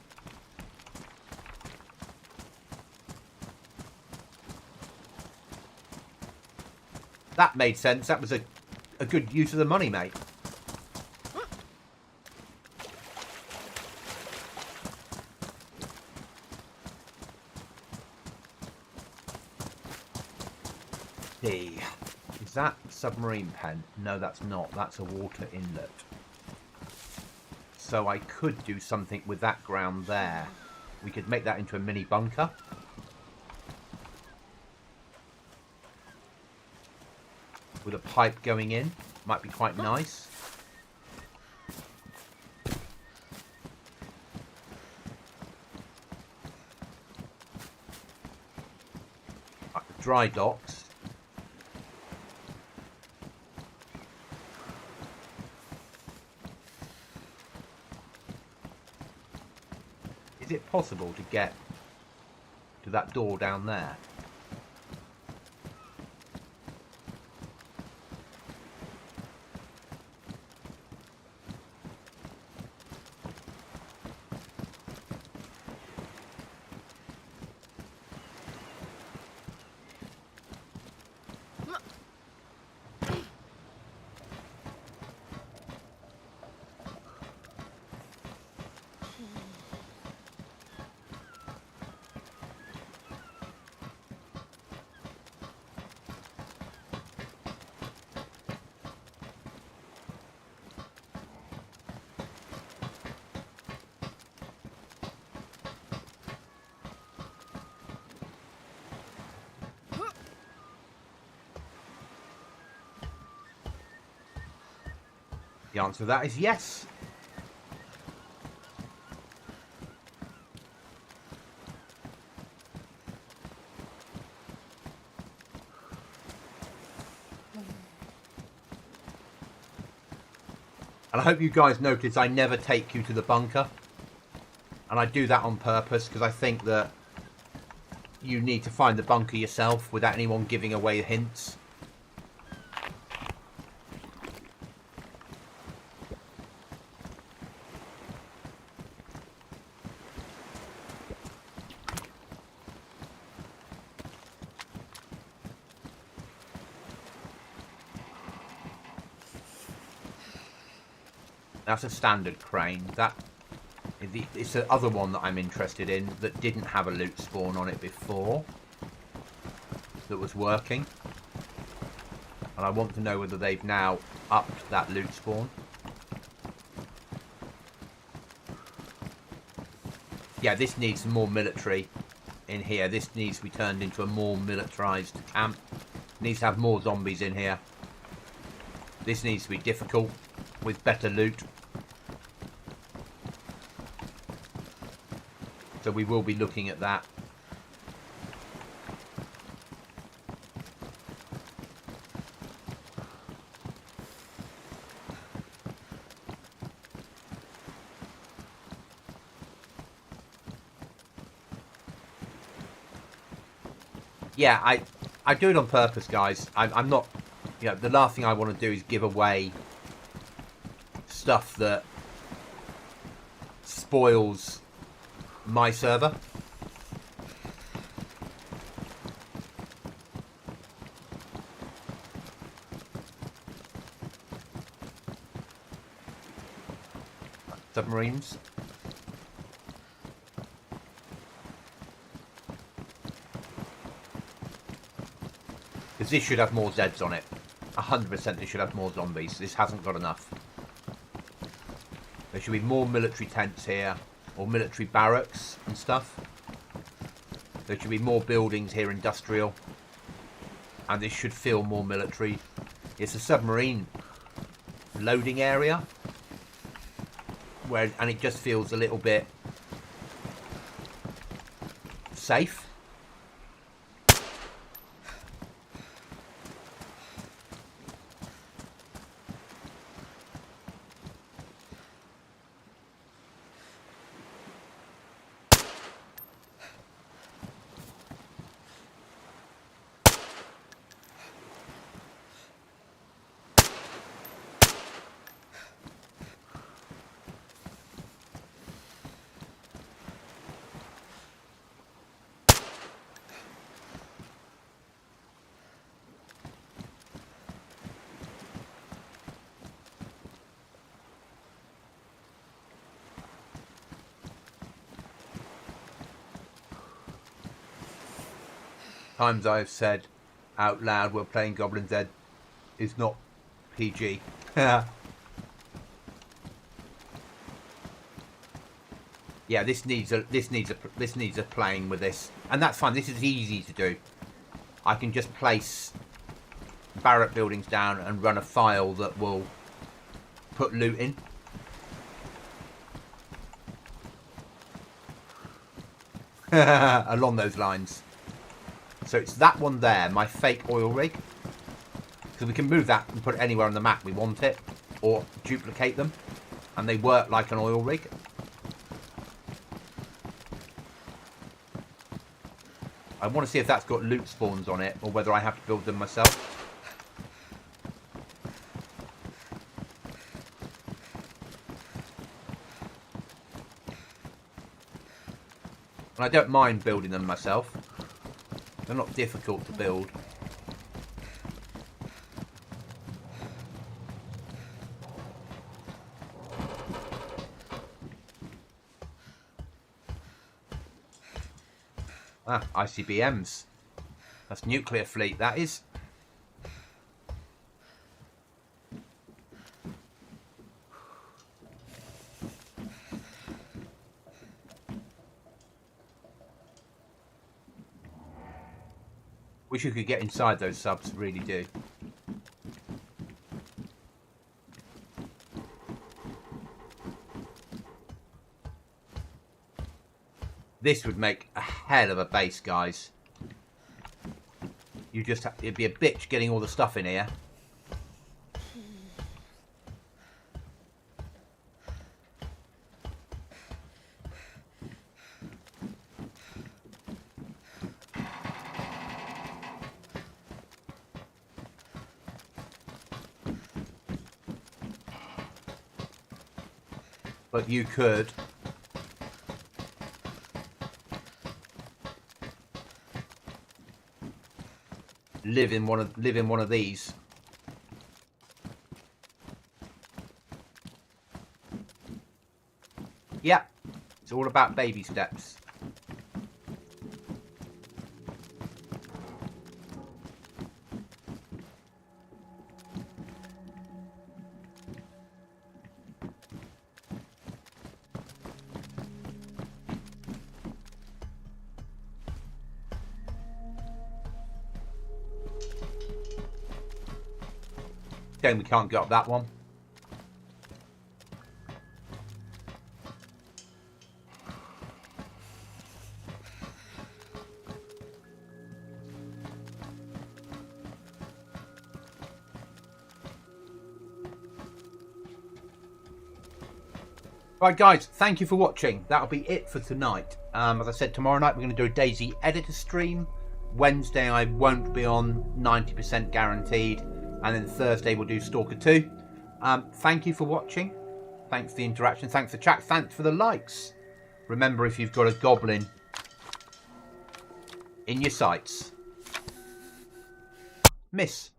[SPEAKER 1] That made sense. That was a good use of the money, mate. Is that submarine pen? No, that's not. That's a water inlet. So I could do something with that ground there. We could make that into a mini bunker. With a pipe going in. Might be quite nice. Dry docks. Is it possible to get to that door down there? The answer to that is yes. And I hope you guys notice I never take you to the bunker. And I do that on purpose because I think that you need to find the bunker yourself without anyone giving away hints. That's a standard crane. It's the other one that I'm interested in that didn't have a loot spawn on it before. That was working. And I want to know whether they've now upped that loot spawn. Yeah, this needs more military in here. This needs to be turned into a more militarized camp. Needs to have more zombies in here. This needs to be difficult with better loot. So we will be looking at that. Yeah, I do it on purpose, guys. I'm not, you know, the last thing I want to do is give away stuff that spoils my server. Submarines. Because this should have more Zeds on it. 100% this should have more zombies. This hasn't got enough. There should be more military tents here. Or military barracks and stuff. There should be more buildings here, industrial. And this should feel more military. It's a submarine loading area. And it just feels a little bit safe. Times I've said out loud we're playing Goblin Z is not PG. Yeah, this needs a playing with this, and that's fine. This is easy to do. I can just place barrack buildings down and run a file that will put loot in. Along those lines. So it's that one there, my fake oil rig. So we can move that and put it anywhere on the map we want it. Or duplicate them. And they work like an oil rig. I want to see if that's got loot spawns on it. Or whether I have to build them myself. And I don't mind building them myself. They're not difficult to build. Ah, ICBMs. That's nuclear fleet, that is. Wish you could get inside those subs, really do. This would make a hell of a base, guys. You just it'd be a bitch getting all the stuff in here. But you could live in one of these. Yeah, it's all about baby steps. Shame we can't get up that one. Right, guys, thank you for watching. That'll be it for tonight. As I said, tomorrow night we're going to do a DayZ editor stream. Wednesday I won't be on, 90% guaranteed, and then Thursday we'll do Stalker 2. Thank you for watching. Thanks for the interaction. Thanks for the chat. Thanks for the likes. Remember, if you've got a goblin in your sights, miss.